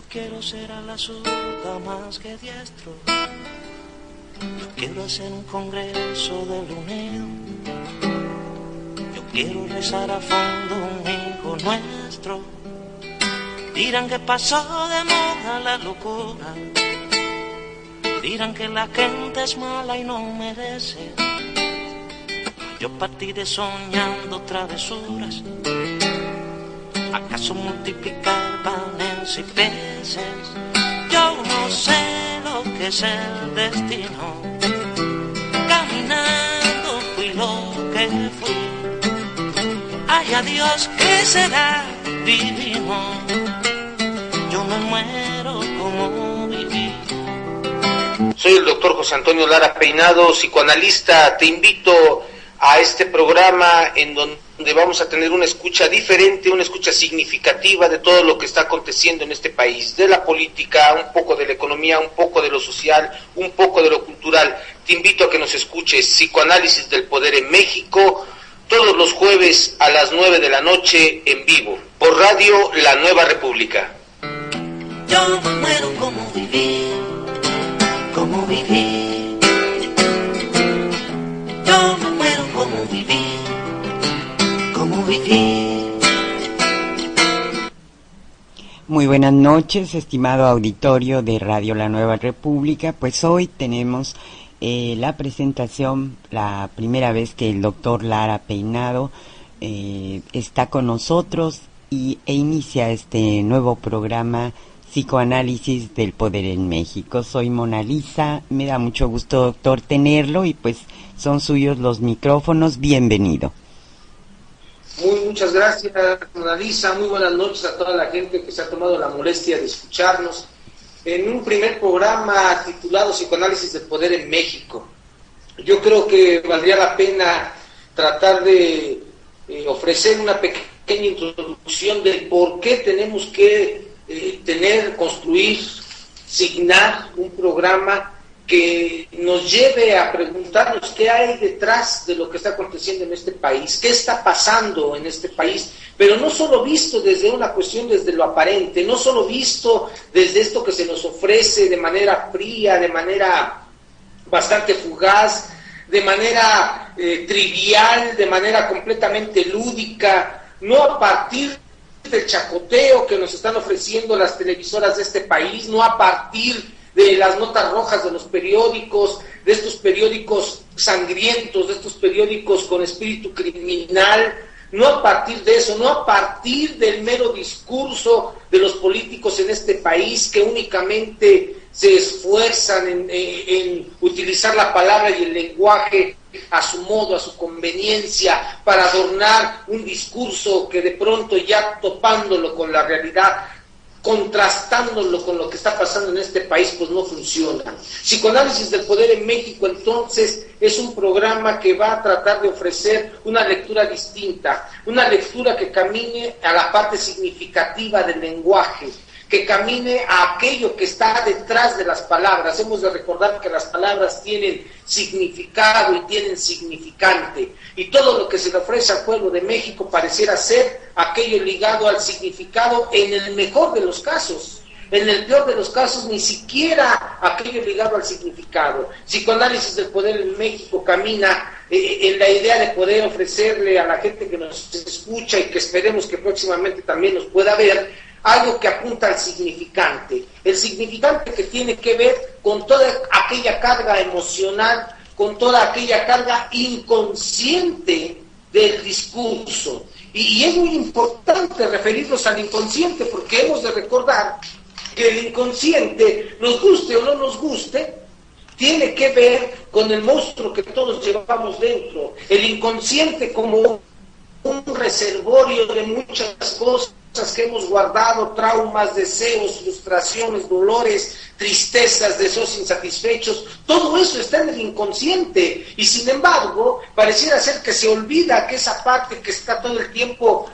Yo quiero ser a la zurda más que diestro. Yo quiero hacer un congreso del unido. Yo quiero rezar a fondo un hijo nuestro. Dirán que pasó de moda la locura. Dirán que la gente es mala y no merece. Yo partiré soñando travesuras. ¿Acaso multiplicar panes y peces? Yo no sé lo que es el destino. Caminando fui lo que fui. Ay, adiós, ¿qué será divino? Yo me muero como viví. Soy el doctor José Antonio Lara Peinado, psicoanalista. Te invito a este programa en donde vamos a tener una escucha diferente, una escucha significativa de todo lo que está aconteciendo en este país, de la política, un poco de la economía, un poco de lo social, un poco de lo cultural. Te invito a que nos escuches Psicoanálisis del Poder en México, todos los jueves a las 9 de la noche en vivo, por Radio La Nueva República. Yo me muero como viví, como viví. Yo me muero como viví, como viví. Muy buenas noches, estimado auditorio de Radio La Nueva República. Pues hoy tenemos la presentación, la primera vez que el doctor Lara Peinado está con nosotros e inicia este nuevo programa Psicoanálisis del Poder en México. Soy Mona Lisa, me da mucho gusto, doctor, tenerlo, y pues son suyos los micrófonos. Bienvenido. Muchas gracias, Mona Lisa. Muy buenas noches a toda la gente que se ha tomado la molestia de escucharnos en un primer programa titulado Psicoanálisis del Poder en México. Yo creo que valdría la pena tratar de ofrecer una pequeña introducción del por qué tenemos que construir, signar un programa que nos lleve a preguntarnos qué hay detrás de lo que está aconteciendo en este país, qué está pasando en este país, pero no solo visto desde una cuestión desde lo aparente, no solo visto desde esto que se nos ofrece de manera fría, de manera bastante fugaz, de manera trivial, de manera completamente lúdica, no a partir del chacoteo que nos están ofreciendo las televisoras de este país, no a partir de las notas rojas de los periódicos, de estos periódicos sangrientos, de estos periódicos con espíritu criminal, no a partir de eso, no a partir del mero discurso de los políticos en este país que únicamente se esfuerzan en utilizar la palabra y el lenguaje a su modo, a su conveniencia, para adornar un discurso que de pronto, ya topándolo con la realidad, contrastándolo con lo que está pasando en este país, pues no funciona. Psicoanálisis del Poder en México, entonces, es un programa que va a tratar de ofrecer una lectura distinta, una lectura que camine a la parte significativa del lenguaje, que camine a aquello que está detrás de las palabras. Hemos de recordar que las palabras tienen significado y tienen significante, y todo lo que se le ofrece al pueblo de México pareciera ser aquello ligado al significado en el mejor de los casos. En el peor de los casos, ni siquiera aquello ligado al significado. Psicoanálisis del Poder en México camina en la idea de poder ofrecerle a la gente que nos escucha y que esperemos que próximamente también nos pueda ver, algo que apunta al significante, el significante que tiene que ver con toda aquella carga emocional, con toda aquella carga inconsciente del discurso. Y es muy importante referirnos al inconsciente, porque hemos de recordar que el inconsciente, nos guste o no nos guste, tiene que ver con el monstruo que todos llevamos dentro. El inconsciente como un reservorio de muchas cosas que hemos guardado, traumas, deseos, frustraciones, dolores, tristezas, deseos insatisfechos, todo eso está en el inconsciente, y sin embargo pareciera ser que se olvida que esa parte que está todo el tiempo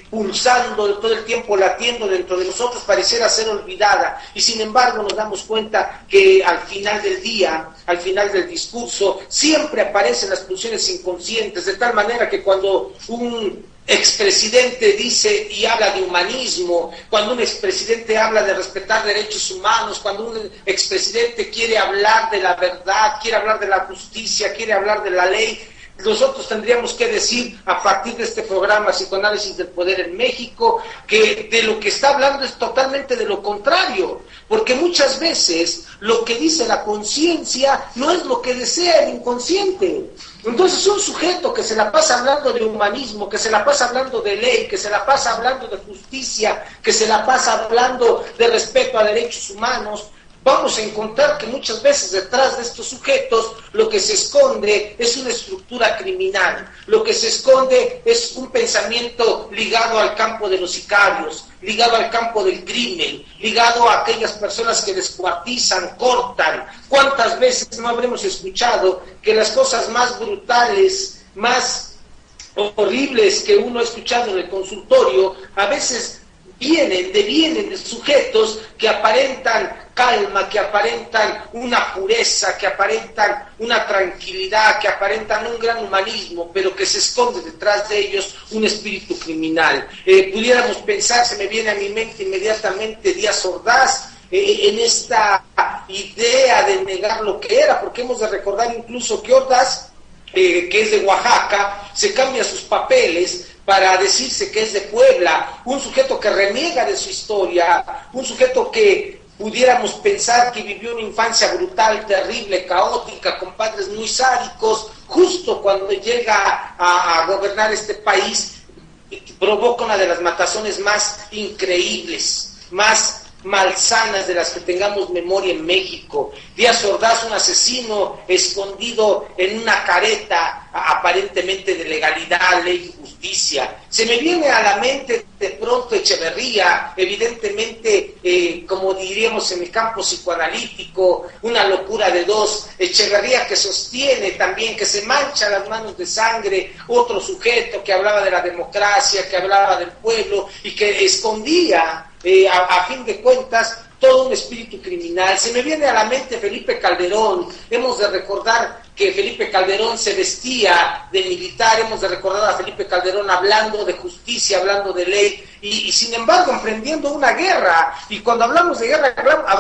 pulsando, todo el tiempo latiendo dentro de nosotros, pareciera ser olvidada, y sin embargo nos damos cuenta que al final del día, al final del discurso, siempre aparecen las pulsiones inconscientes, de tal manera que cuando un expresidente dice y habla de humanismo, cuando un expresidente habla de respetar derechos humanos, cuando un expresidente quiere hablar de la verdad, quiere hablar de la justicia, quiere hablar de la ley, nosotros tendríamos que decir a partir de este programa Psicoanálisis del Poder en México que de lo que está hablando es totalmente de lo contrario, porque muchas veces lo que dice la conciencia no es lo que desea el inconsciente. Entonces un sujeto que se la pasa hablando de humanismo, que se la pasa hablando de ley, que se la pasa hablando de justicia, que se la pasa hablando de respeto a derechos humanos, vamos a encontrar que muchas veces detrás de estos sujetos lo que se esconde es una estructura criminal, lo que se esconde es un pensamiento ligado al campo de los sicarios, ligado al campo del crimen, ligado a aquellas personas que descuartizan, cortan. ¿Cuántas veces no habremos escuchado que las cosas más brutales, más horribles que uno ha escuchado en el consultorio, a veces devienen de sujetos que aparentan calma, que aparentan una pureza, que aparentan una tranquilidad, que aparentan un gran humanismo, pero que se esconde detrás de ellos un espíritu criminal? Pudiéramos pensar, se me viene a mi mente inmediatamente Díaz Ordaz, en esta idea de negar lo que era, porque hemos de recordar incluso que Ordaz, que es de Oaxaca, se cambia sus papeles para decirse que es de Puebla, un sujeto que reniega de su historia, un sujeto que pudiéramos pensar que vivió una infancia brutal, terrible, caótica, con padres muy sádicos, justo cuando llega a gobernar este país, provoca una de las matazones más increíbles, más malsanas de las que tengamos memoria en México. Díaz Ordaz, un asesino escondido en una careta aparentemente de legalidad, ley y justicia. Se me viene a la mente de pronto Echeverría, evidentemente, como diríamos en el campo psicoanalítico, una locura de dos. Echeverría que sostiene también que se mancha las manos de sangre, otro sujeto que hablaba de la democracia, que hablaba del pueblo y que escondía a fin de cuentas todo un espíritu criminal. Se me viene a la mente Felipe Calderón. Hemos de recordar que Felipe Calderón se vestía de militar, hemos de recordar a Felipe Calderón hablando de justicia, hablando de ley, y sin embargo emprendiendo una guerra. Y cuando hablamos de guerra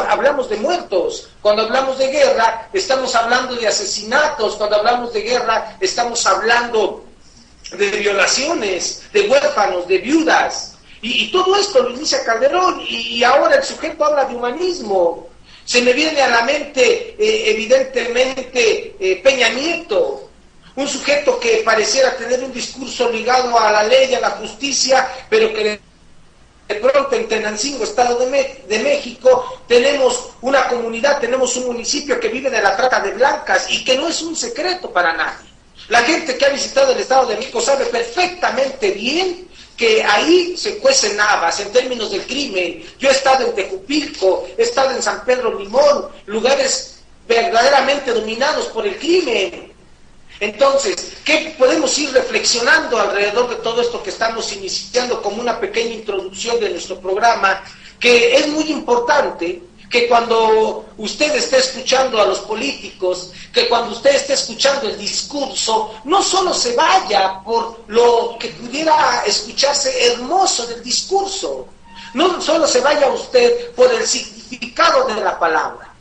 hablamos de muertos, cuando hablamos de guerra estamos hablando de asesinatos, cuando hablamos de guerra estamos hablando de violaciones, de huérfanos, de viudas. Y todo esto lo inicia Calderón, y ahora el sujeto habla de humanismo. Se me viene a la mente, evidentemente, Peña Nieto, un sujeto que pareciera tener un discurso ligado a la ley, a la justicia, pero que de pronto en Tenancingo, Estado de México, tenemos una comunidad, tenemos un municipio que vive de la trata de blancas, y que no es un secreto para nadie. La gente que ha visitado el Estado de México sabe perfectamente bien que ahí se cuecen habas en términos del crimen. Yo he estado en Tejupilco, he estado en San Pedro Limón, lugares verdaderamente dominados por el crimen. Entonces, ¿qué podemos ir reflexionando alrededor de todo esto que estamos iniciando como una pequeña introducción de nuestro programa? Que es muy importante que cuando usted esté escuchando a los políticos, que cuando usted esté escuchando el discurso, no solo se vaya por lo que pudiera escucharse hermoso del discurso, no solo se vaya usted por el significado de la palabra.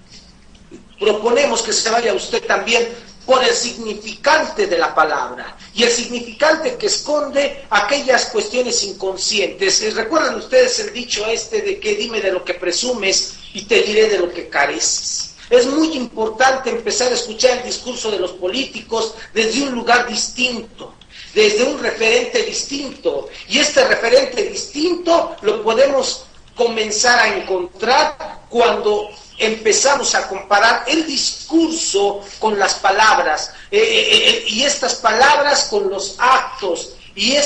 Proponemos que se vaya usted también por el significante de la palabra, y el significante que esconde aquellas cuestiones inconscientes. ¿Recuerdan ustedes el dicho de que dime de lo que presumes y te diré de lo que careces? Es muy importante empezar a escuchar el discurso de los políticos desde un lugar distinto, desde un referente distinto, y este referente distinto lo podemos comenzar a encontrar cuando empezamos a comparar el discurso con las palabras, y estas palabras con los actos, y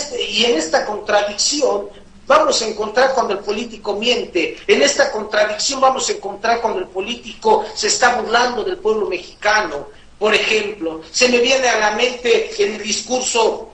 en esta contradicción vamos a encontrar cuando el político miente, en esta contradicción vamos a encontrar cuando el político se está burlando del pueblo mexicano. Por ejemplo, se me viene a la mente el discurso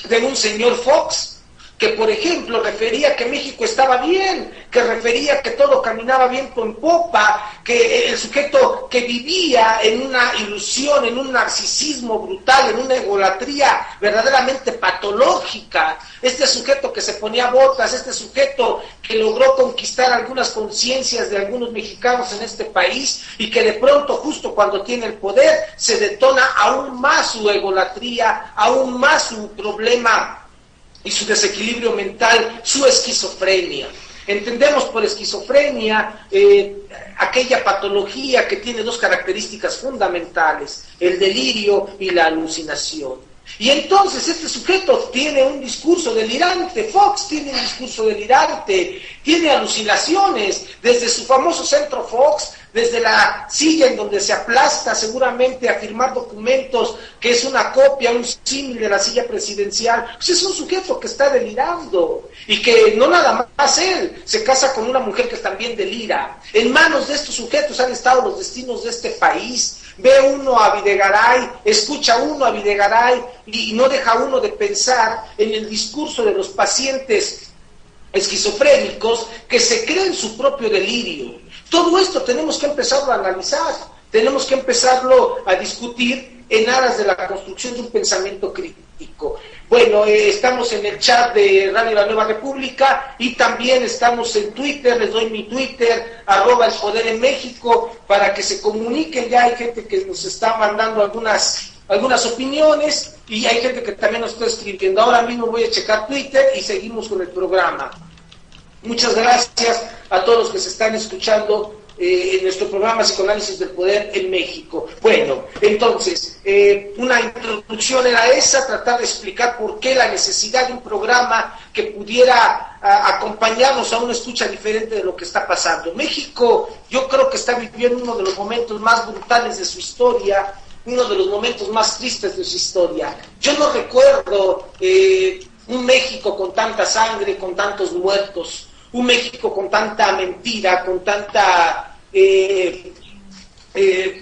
de un señor Fox, que por ejemplo refería que México estaba bien, que refería que todo caminaba viento en popa, que el sujeto que vivía en una ilusión, en un narcisismo brutal, en una egolatría verdaderamente patológica, este sujeto que se ponía botas, este sujeto que logró conquistar algunas conciencias de algunos mexicanos en este país y que de pronto, justo cuando tiene el poder, se detona aún más su egolatría, aún más su problema y su desequilibrio mental, su esquizofrenia. Entendemos por esquizofrenia aquella patología que tiene dos características fundamentales, el delirio y la alucinación. Y entonces este sujeto tiene un discurso delirante, Fox tiene un discurso delirante, tiene alucinaciones, desde su famoso centro Fox, desde la silla en donde se aplasta seguramente a firmar documentos, que es una copia, un símil de la silla presidencial, pues es un sujeto que está delirando, y que no nada más él, se casa con una mujer que también delira. En manos de estos sujetos han estado los destinos de este país. Ve uno a Videgaray, escucha uno a Videgaray, y no deja uno de pensar en el discurso de los pacientes esquizofrénicos que se creen su propio delirio. Todo esto tenemos que empezarlo a analizar, tenemos que empezarlo a discutir en aras de la construcción de un pensamiento crítico. Bueno, estamos en el chat de Radio La Nueva República y también estamos en Twitter, les doy mi Twitter, @El Poder en México, para que se comuniquen. Ya hay gente que nos está mandando algunas opiniones y hay gente que también nos está escribiendo. Ahora mismo voy a checar Twitter y seguimos con el programa. Muchas gracias a todos los que se están escuchando en nuestro programa Psicoanálisis del Poder en México. Bueno, entonces, una introducción era esa, tratar de explicar por qué la necesidad de un programa que pudiera acompañarnos a una escucha diferente de lo que está pasando. México, yo creo que está viviendo uno de los momentos más brutales de su historia, uno de los momentos más tristes de su historia. Yo no recuerdo un México con tanta sangre, con tantos muertos, un México con tanta mentira, con tanta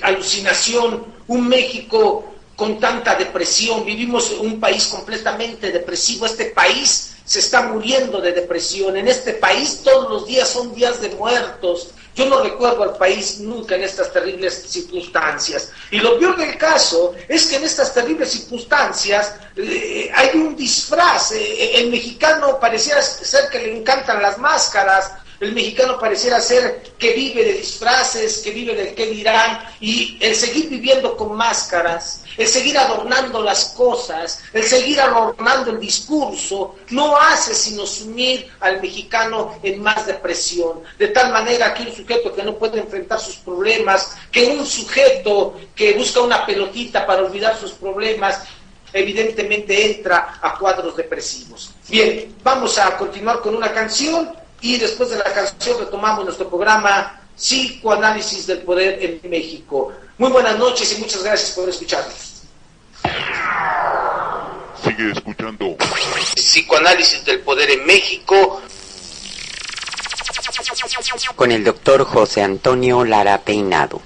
alucinación, un México con tanta depresión. Vivimos en un país completamente depresivo. Este país se está muriendo de depresión. En este país todos los días son días de muertos. Yo no recuerdo al país nunca en estas terribles circunstancias. Y lo peor del caso es que en estas terribles circunstancias hay un disfraz. El mexicano pareciera ser que le encantan las máscaras. El mexicano pareciera ser que vive de disfraces, que vive del qué dirán, y el seguir viviendo con máscaras, el seguir adornando las cosas, el seguir adornando el discurso, no hace sino sumir al mexicano en más depresión, de tal manera que un sujeto que no puede enfrentar sus problemas, que un sujeto que busca una pelotita para olvidar sus problemas, evidentemente entra a cuadros depresivos. Bien, vamos a continuar con una canción, y después de la canción retomamos nuestro programa Psicoanálisis del Poder en México. Muy buenas noches y muchas gracias por escucharnos. Sigue escuchando Psicoanálisis del Poder en México con el doctor José Antonio Lara Peinado.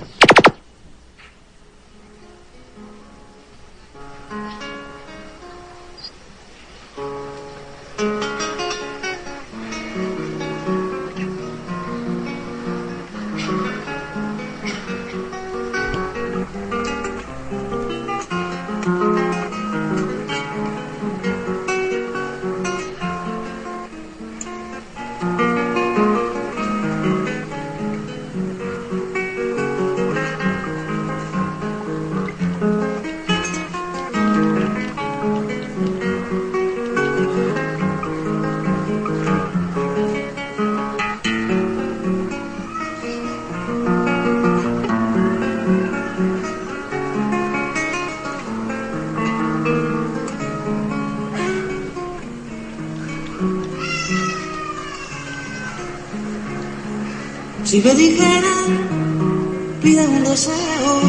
Si me dijeran, pide un deseo,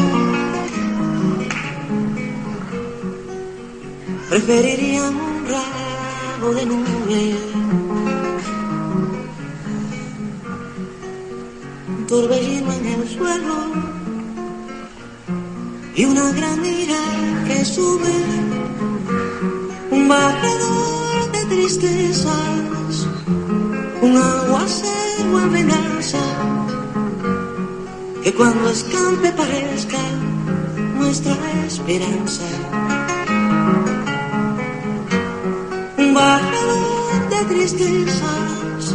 preferiría un ramo de nubes, un torbellino en el suelo y una gran ira que sube, un barredor de tristezas, un aguacero en venganza, que cuando escampe parezca nuestra esperanza. Un bajador de tristezas,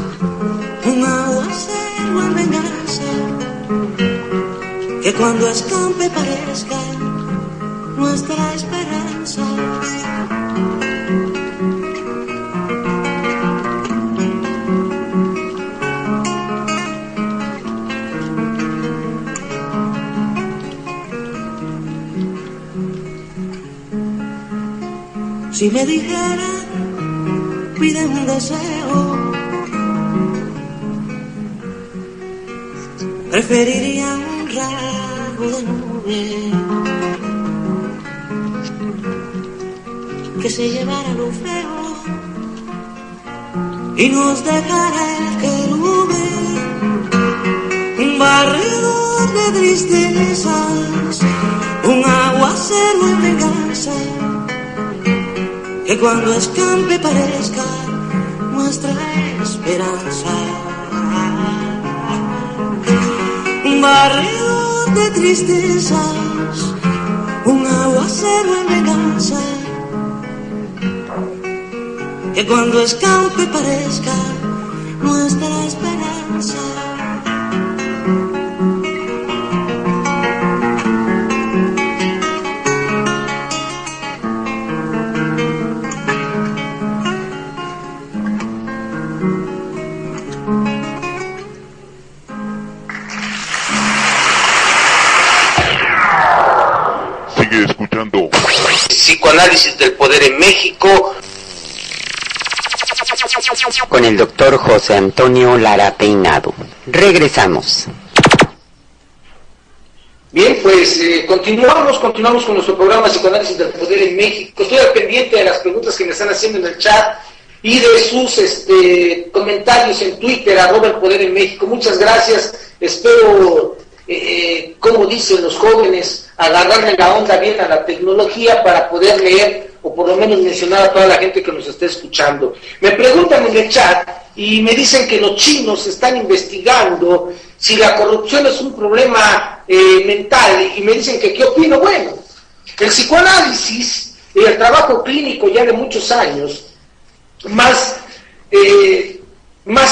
un aguacero en venganza, que cuando escampe parezca nuestra esperanza. Si me dijeran, pide un deseo, preferiría un rasgo de nube que se llevara lo feo y nos dejara el querube. Un barredor de tristezas, un aguacero en venganza, que cuando escampe parezca nuestra esperanza. Un barredor de tristezas, un aguacero en venganza, que cuando escampe parezca nuestra esperanza. Escuchando Psicoanálisis del Poder en México con el doctor José Antonio Lara Peinado. Regresamos. Bien, pues continuamos con nuestro programa Psicoanálisis del Poder en México. Estoy al pendiente de las preguntas que me están haciendo en el chat y de sus comentarios en Twitter, @elpoder en México. Muchas gracias. Espero, como dicen los jóvenes, agarrarle la onda bien a la tecnología para poder leer o por lo menos mencionar a toda la gente que nos esté escuchando. Me preguntan en el chat y me dicen que los chinos están investigando si la corrupción es un problema mental, y me dicen que qué opino. Bueno, el psicoanálisis y el trabajo clínico ya de muchos años, más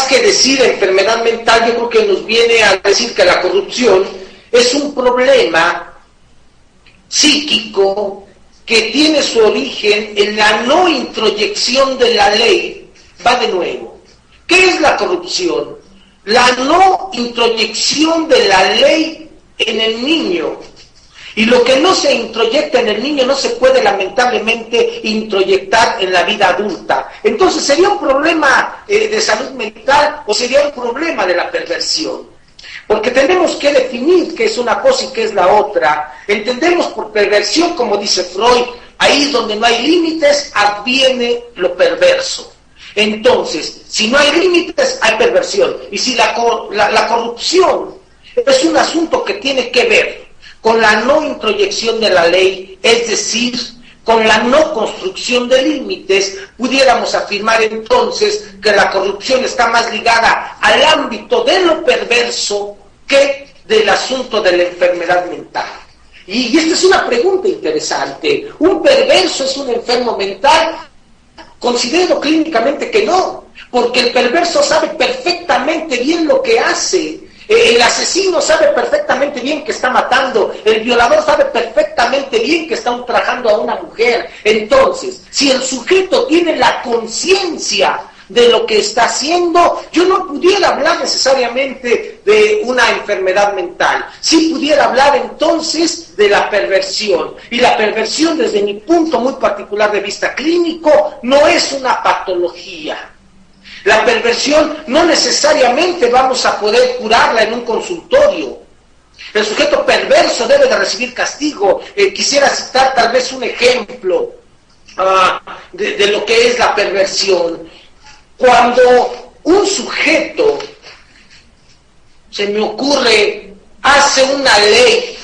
que decir enfermedad mental, yo creo que nos viene a decir que la corrupción es un problema psíquico que tiene su origen en la no introyección de la ley. Va de nuevo. ¿Qué es la corrupción? La no introyección de la ley en el niño. Y lo que no se introyecta en el niño no se puede lamentablemente introyectar en la vida adulta. Entonces, ¿sería un problema de salud mental o sería un problema de la perversión? Porque tenemos que definir qué es una cosa y qué es la otra. Entendemos por perversión, como dice Freud, ahí donde no hay límites, adviene lo perverso. Entonces, si no hay límites, hay perversión. Y si la corrupción es un asunto que tiene que ver con la no introyección de la ley, es decir, con la no construcción de límites, pudiéramos afirmar entonces que la corrupción está más ligada al ámbito de lo perverso que del asunto de la enfermedad mental. Y esta es una pregunta interesante. ¿Un perverso es un enfermo mental? Considero clínicamente que no, porque el perverso sabe perfectamente bien lo que hace. El asesino sabe perfectamente bien que está matando, el violador sabe perfectamente bien que está ultrajando a una mujer. Entonces, si el sujeto tiene la conciencia de lo que está haciendo, yo no pudiera hablar necesariamente de una enfermedad mental. Sí pudiera hablar entonces de la perversión. Y la perversión, desde mi punto muy particular de vista clínico, no es una patología. La perversión no necesariamente vamos a poder curarla en un consultorio. El sujeto perverso debe de recibir castigo. Quisiera citar tal vez un ejemplo de lo que es la perversión. Cuando un sujeto, se me ocurre, hace una ley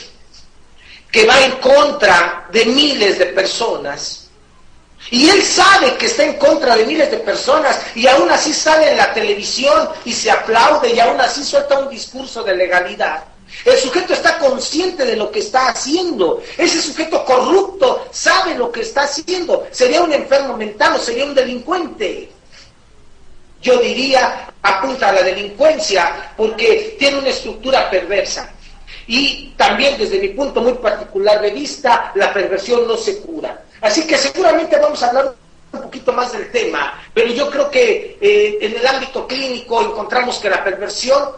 que va en contra de miles de personas, Y él sabe que está en contra de miles de personas y aún así sale en la televisión y se aplaude y aún así suelta un discurso de legalidad. El sujeto está consciente de lo que está haciendo. Ese sujeto corrupto sabe lo que está haciendo. Sería un enfermo mental o sería un delincuente. Yo diría, apunta a la delincuencia porque tiene una estructura perversa. Y también desde mi punto muy particular de vista, la perversión no se cura. Así que seguramente vamos a hablar un poquito más del tema, pero yo creo que en el ámbito clínico encontramos que la perversión,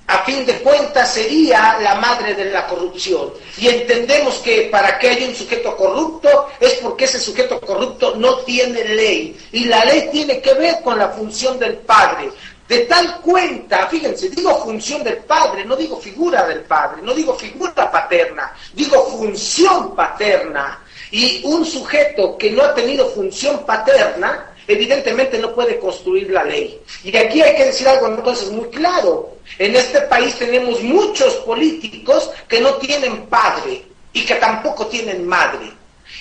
a fin de cuentas, sería la madre de la corrupción. Y entendemos que para que haya un sujeto corrupto es porque ese sujeto corrupto no tiene ley. Y la ley tiene que ver con la función del padre. De tal cuenta, fíjense, digo función del padre, no digo figura del padre, no digo figura paterna, digo función paterna. Y un sujeto que no ha tenido función paterna, evidentemente no puede construir la ley. Y aquí hay que decir algo entonces muy claro. En este país tenemos muchos políticos que no tienen padre y que tampoco tienen madre.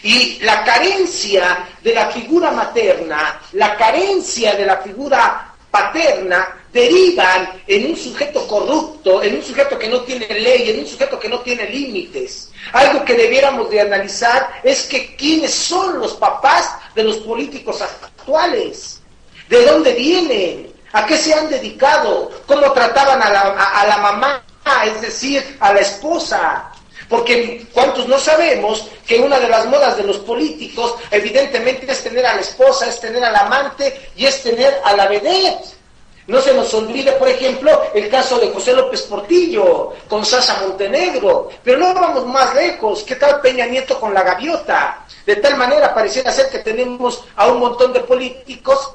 Y la carencia de la figura materna, la carencia de la figura paterna, derivan en un sujeto corrupto, en un sujeto que no tiene ley, en un sujeto que no tiene límites. Algo que debiéramos de analizar es que quiénes son los papás de los políticos actuales, de dónde vienen, a qué se han dedicado, cómo trataban a la mamá, es decir, a la esposa. Porque cuántos no sabemos que una de las modas de los políticos evidentemente es tener a la esposa, es tener al amante y es tener a la vedette. No se nos olvide, por ejemplo, el caso de José López Portillo con Sasa Montenegro, pero no vamos más lejos. ¿Qué tal Peña Nieto con la gaviota? De tal manera pareciera ser que tenemos a un montón de políticos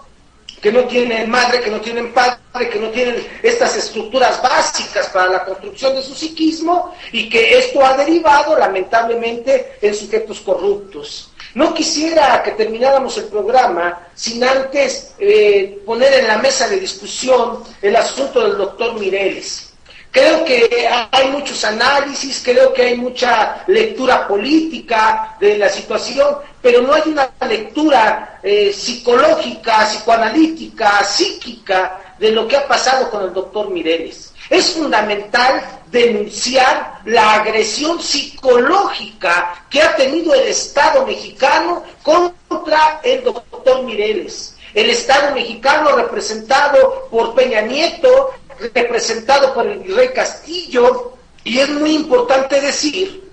que no tienen madre, que no tienen padre, que no tienen estas estructuras básicas para la construcción de su psiquismo y que esto ha derivado lamentablemente en sujetos corruptos. No quisiera que termináramos el programa sin antes poner en la mesa de discusión el asunto del doctor Mireles. Creo que hay muchos análisis, creo que hay mucha lectura política de la situación, pero no hay una lectura psicológica, psicoanalítica, psíquica de lo que ha pasado con el doctor Mireles. Es fundamental denunciar la agresión psicológica que ha tenido el Estado mexicano contra el doctor Mireles. El Estado mexicano representado por Peña Nieto, representado por el virrey Castillo, y es muy importante decir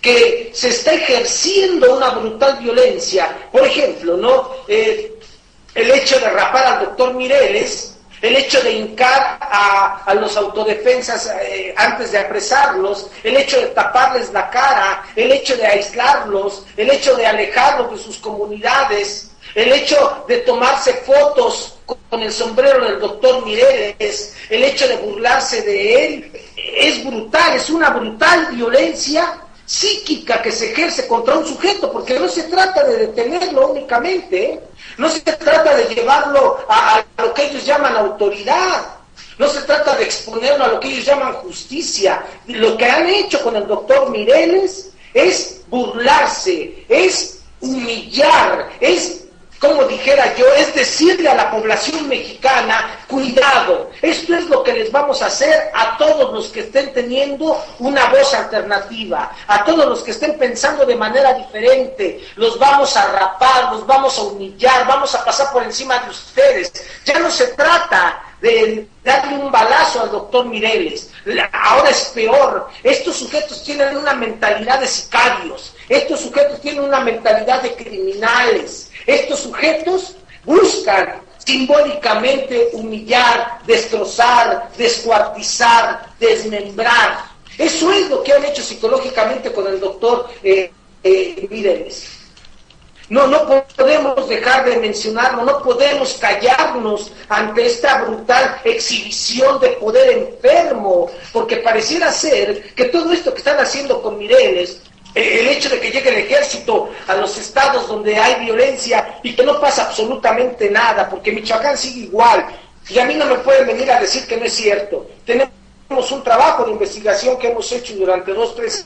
que se está ejerciendo una brutal violencia. Por ejemplo, ¿no? El hecho de rapar al doctor Mireles, el hecho de hincar a los autodefensas antes de apresarlos, el hecho de taparles la cara, el hecho de aislarlos, el hecho de alejarlos de sus comunidades, el hecho de tomarse fotos con el sombrero del doctor Mireles, el hecho de burlarse de él, es brutal, es una brutal violencia psíquica que se ejerce contra un sujeto, porque no se trata de detenerlo únicamente, no se trata de llevarlo a lo que ellos llaman autoridad, no se trata de exponerlo a lo que ellos llaman justicia. Lo que han hecho con el doctor Mireles es burlarse, es humillar, es, como dijera yo, es decirle a la población mexicana, cuidado, esto es lo que les vamos a hacer a todos los que estén teniendo una voz alternativa, a todos los que estén pensando de manera diferente, los vamos a rapar, los vamos a humillar, vamos a pasar por encima de ustedes. Ya no se trata de darle un balazo al doctor Mireles, ahora es peor, estos sujetos tienen una mentalidad de sicarios, estos sujetos tienen una mentalidad de criminales. Estos sujetos buscan simbólicamente humillar, destrozar, descuartizar, desmembrar. Eso es lo que han hecho psicológicamente con el doctor Mireles. No podemos dejar de mencionarlo, no podemos callarnos ante esta brutal exhibición de poder enfermo, porque pareciera ser que todo esto que están haciendo con Mireles, el hecho de que llegue el ejército a los estados donde hay violencia y que no pasa absolutamente nada, porque Michoacán sigue igual, y a mí no me pueden venir a decir que no es cierto. Tenemos un trabajo de investigación que hemos hecho durante 2-3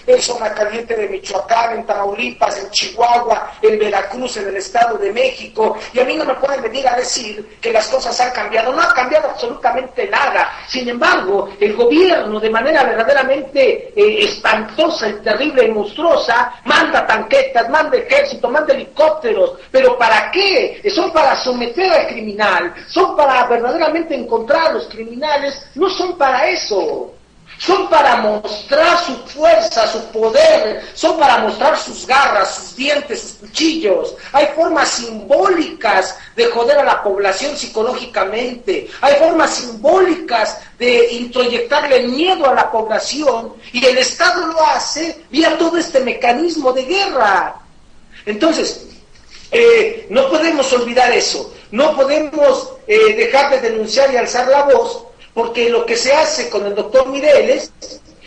en Zona Caliente de Michoacán, en Tamaulipas, en Chihuahua, en Veracruz, en el Estado de México, y a mí no me pueden venir a decir que las cosas han cambiado. No ha cambiado absolutamente nada. Sin embargo, el gobierno, de manera verdaderamente espantosa y terrible y monstruosa, manda tanquetas, manda ejército, manda helicópteros. ¿Pero para qué? Son para someter al criminal, son para verdaderamente encontrar a los criminales, no son para eso. Son para mostrar su fuerza, su poder, son para mostrar sus garras, sus dientes, sus cuchillos. Hay formas simbólicas de joder a la población psicológicamente, hay formas simbólicas de introyectarle miedo a la población, y el Estado lo hace vía todo este mecanismo de guerra. Entonces, no podemos olvidar eso, no podemos dejar de denunciar y alzar la voz, porque lo que se hace con el doctor Mireles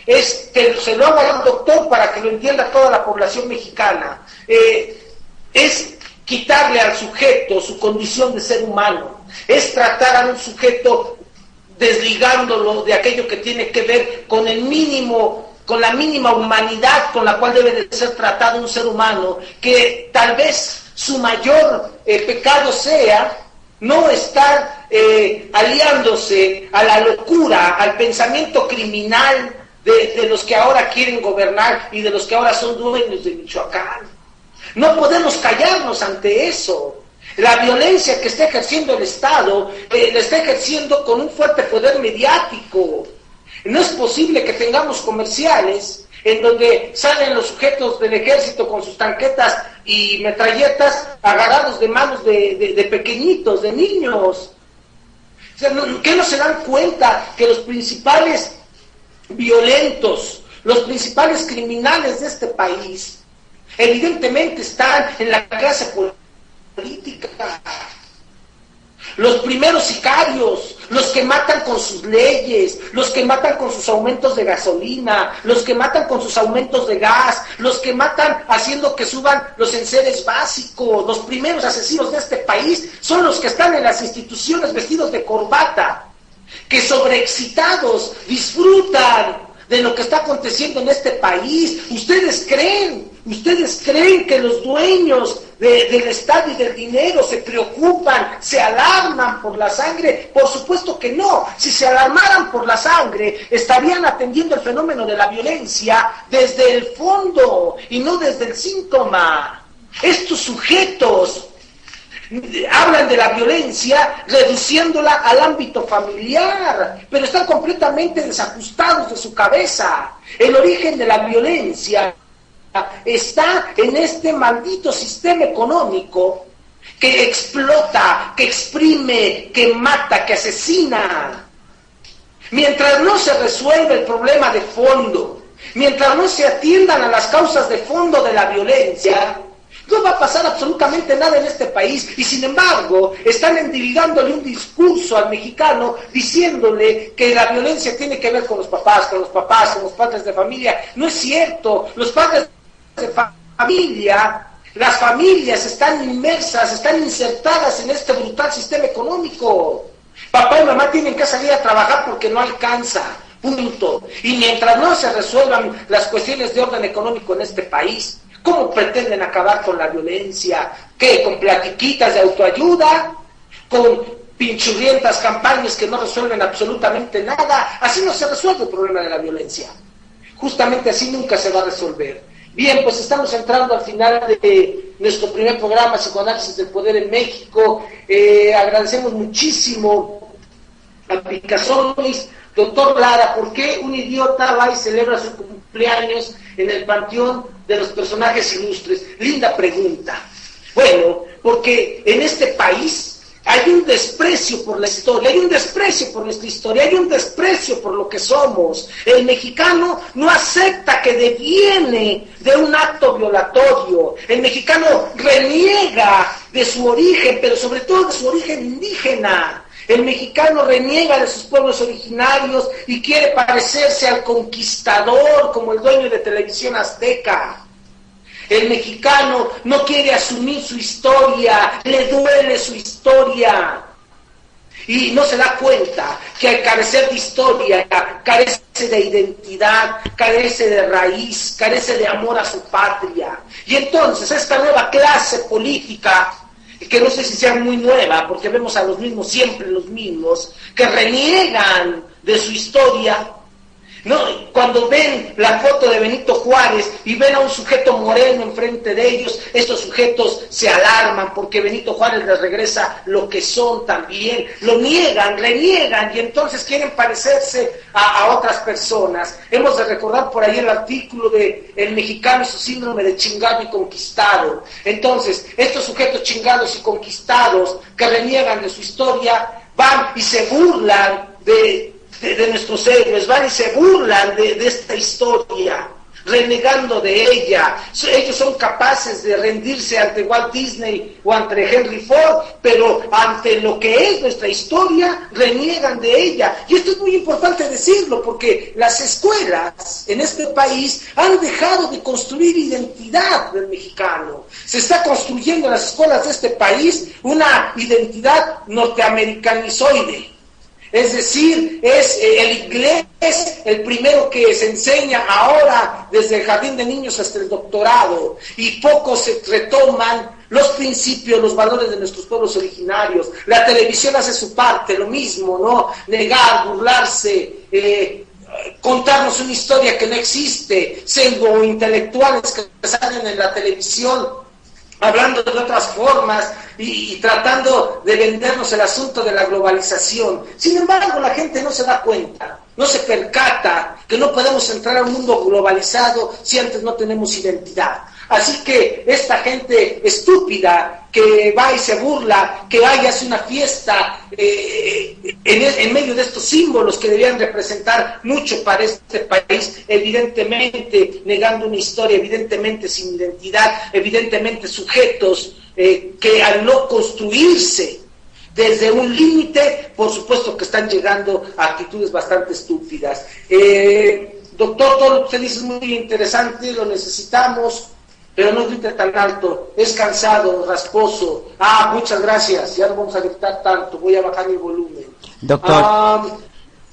es que se lo haga al doctor para que lo entienda toda la población mexicana. Es quitarle al sujeto su condición de ser humano, es tratar a un sujeto desligándolo de aquello que tiene que ver con el mínimo, con la mínima humanidad con la cual debe de ser tratado un ser humano, que tal vez su mayor pecado sea no estar aliándose a la locura, al pensamiento criminal de los que ahora quieren gobernar y de los que ahora son dueños de Michoacán. No podemos callarnos ante eso. La violencia que está ejerciendo el Estado, la está ejerciendo con un fuerte poder mediático. No es posible que tengamos comerciales en donde salen los sujetos del ejército con sus tanquetas y metralletas agarrados de manos de pequeñitos, de niños. O sea, ¿qué no se dan cuenta que los principales violentos, los principales criminales de este país, evidentemente están en la clase política? Los primeros sicarios, los que matan con sus leyes, los que matan con sus aumentos de gasolina, los que matan con sus aumentos de gas, los que matan haciendo que suban los enseres básicos, los primeros asesinos de este país son los que están en las instituciones vestidos de corbata, que sobreexcitados disfrutan de lo que está aconteciendo en este país. ¿Ustedes creen que los dueños del Estado y del dinero se preocupan, se alarman por la sangre? Por supuesto que no. Si se alarmaran por la sangre, estarían atendiendo el fenómeno de la violencia desde el fondo y no desde el síntoma. Estos sujetos hablan de la violencia reduciéndola al ámbito familiar, pero están completamente desajustados de su cabeza. El origen de la violencia está en este maldito sistema económico que explota, que exprime, que mata, que asesina. Mientras no se resuelve el problema de fondo, mientras no se atiendan a las causas de fondo de la violencia, no va a pasar absolutamente nada en este país. Y sin embargo, están endilgándole un discurso al mexicano diciéndole que la violencia tiene que ver con los papás, con los padres de familia. No es cierto. Los padres de familia, las familias están inmersas, están insertadas en este brutal sistema económico. Papá y mamá tienen que salir a trabajar porque no alcanza. Punto. Y mientras no se resuelvan las cuestiones de orden económico en este país, ¿cómo pretenden acabar con la violencia? ¿Qué? ¿Con platiquitas de autoayuda? ¿Con pinchurrientas campañas que no resuelven absolutamente nada? Así no se resuelve el problema de la violencia. Justamente así nunca se va a resolver. Bien, pues estamos entrando al final de nuestro primer programa, Psicoanálisis del Poder en México. Agradecemos muchísimo a Picasonis. Doctor Lara, ¿por qué un idiota va y celebra su cumpleaños en el panteón de los personajes ilustres? Linda pregunta. Bueno, porque en este país hay un desprecio por la historia, hay un desprecio por nuestra historia, hay un desprecio por lo que somos. El mexicano no acepta que deviene de un acto violatorio. El mexicano reniega de su origen, pero sobre todo de su origen indígena. El mexicano reniega de sus pueblos originarios y quiere parecerse al conquistador como el dueño de Televisión Azteca. El mexicano no quiere asumir su historia, le duele su historia. y no se da cuenta que al carecer de historia, carece de identidad, carece de raíz, carece de amor a su patria. Y entonces esta nueva clase política, que no sé si sea muy nueva, porque vemos a los mismos, siempre los mismos, que reniegan de su historia, ¿no? Cuando ven la foto de Benito Juárez y ven a un sujeto moreno enfrente de ellos, estos sujetos se alarman porque Benito Juárez les regresa lo que son también, lo niegan, reniegan y entonces quieren parecerse a otras personas. Hemos de recordar por ahí el artículo de El mexicano y su síndrome de chingado y conquistado. Entonces, estos sujetos chingados y conquistados que reniegan de su historia van y se burlan de nuestros héroes, van y se burlan de esta historia, renegando de ella. Ellos son capaces de rendirse ante Walt Disney o ante Henry Ford, pero ante lo que es nuestra historia, reniegan de ella. Y esto es muy importante decirlo, porque las escuelas en este país han dejado de construir identidad del mexicano. Se está construyendo en las escuelas de este país una identidad norteamericanizoide. Es decir, es el inglés el primero que se enseña ahora desde el jardín de niños hasta el doctorado, y pocos se retoman los principios, los valores de nuestros pueblos originarios. La televisión hace su parte, lo mismo, ¿no? Negar, burlarse, contarnos una historia que no existe, pseudo intelectuales que salen en la televisión hablando de otras formas y tratando de vendernos el asunto de la globalización. Sin embargo, la gente no se da cuenta, no se percata que no podemos entrar a un mundo globalizado si antes no tenemos identidad. Así que esta gente estúpida que va y se burla, que va y hace una fiesta en medio de estos símbolos que debían representar mucho para este país, evidentemente negando una historia, evidentemente sin identidad, evidentemente sujetos que al no construirse desde un límite, por supuesto que están llegando a actitudes bastante estúpidas. Doctor, todo lo que usted dice es muy interesante, lo necesitamos, pero no grite tan alto, es cansado, rasposo. Muchas gracias, ya no vamos a gritar tanto, voy a bajar el volumen. Doctor,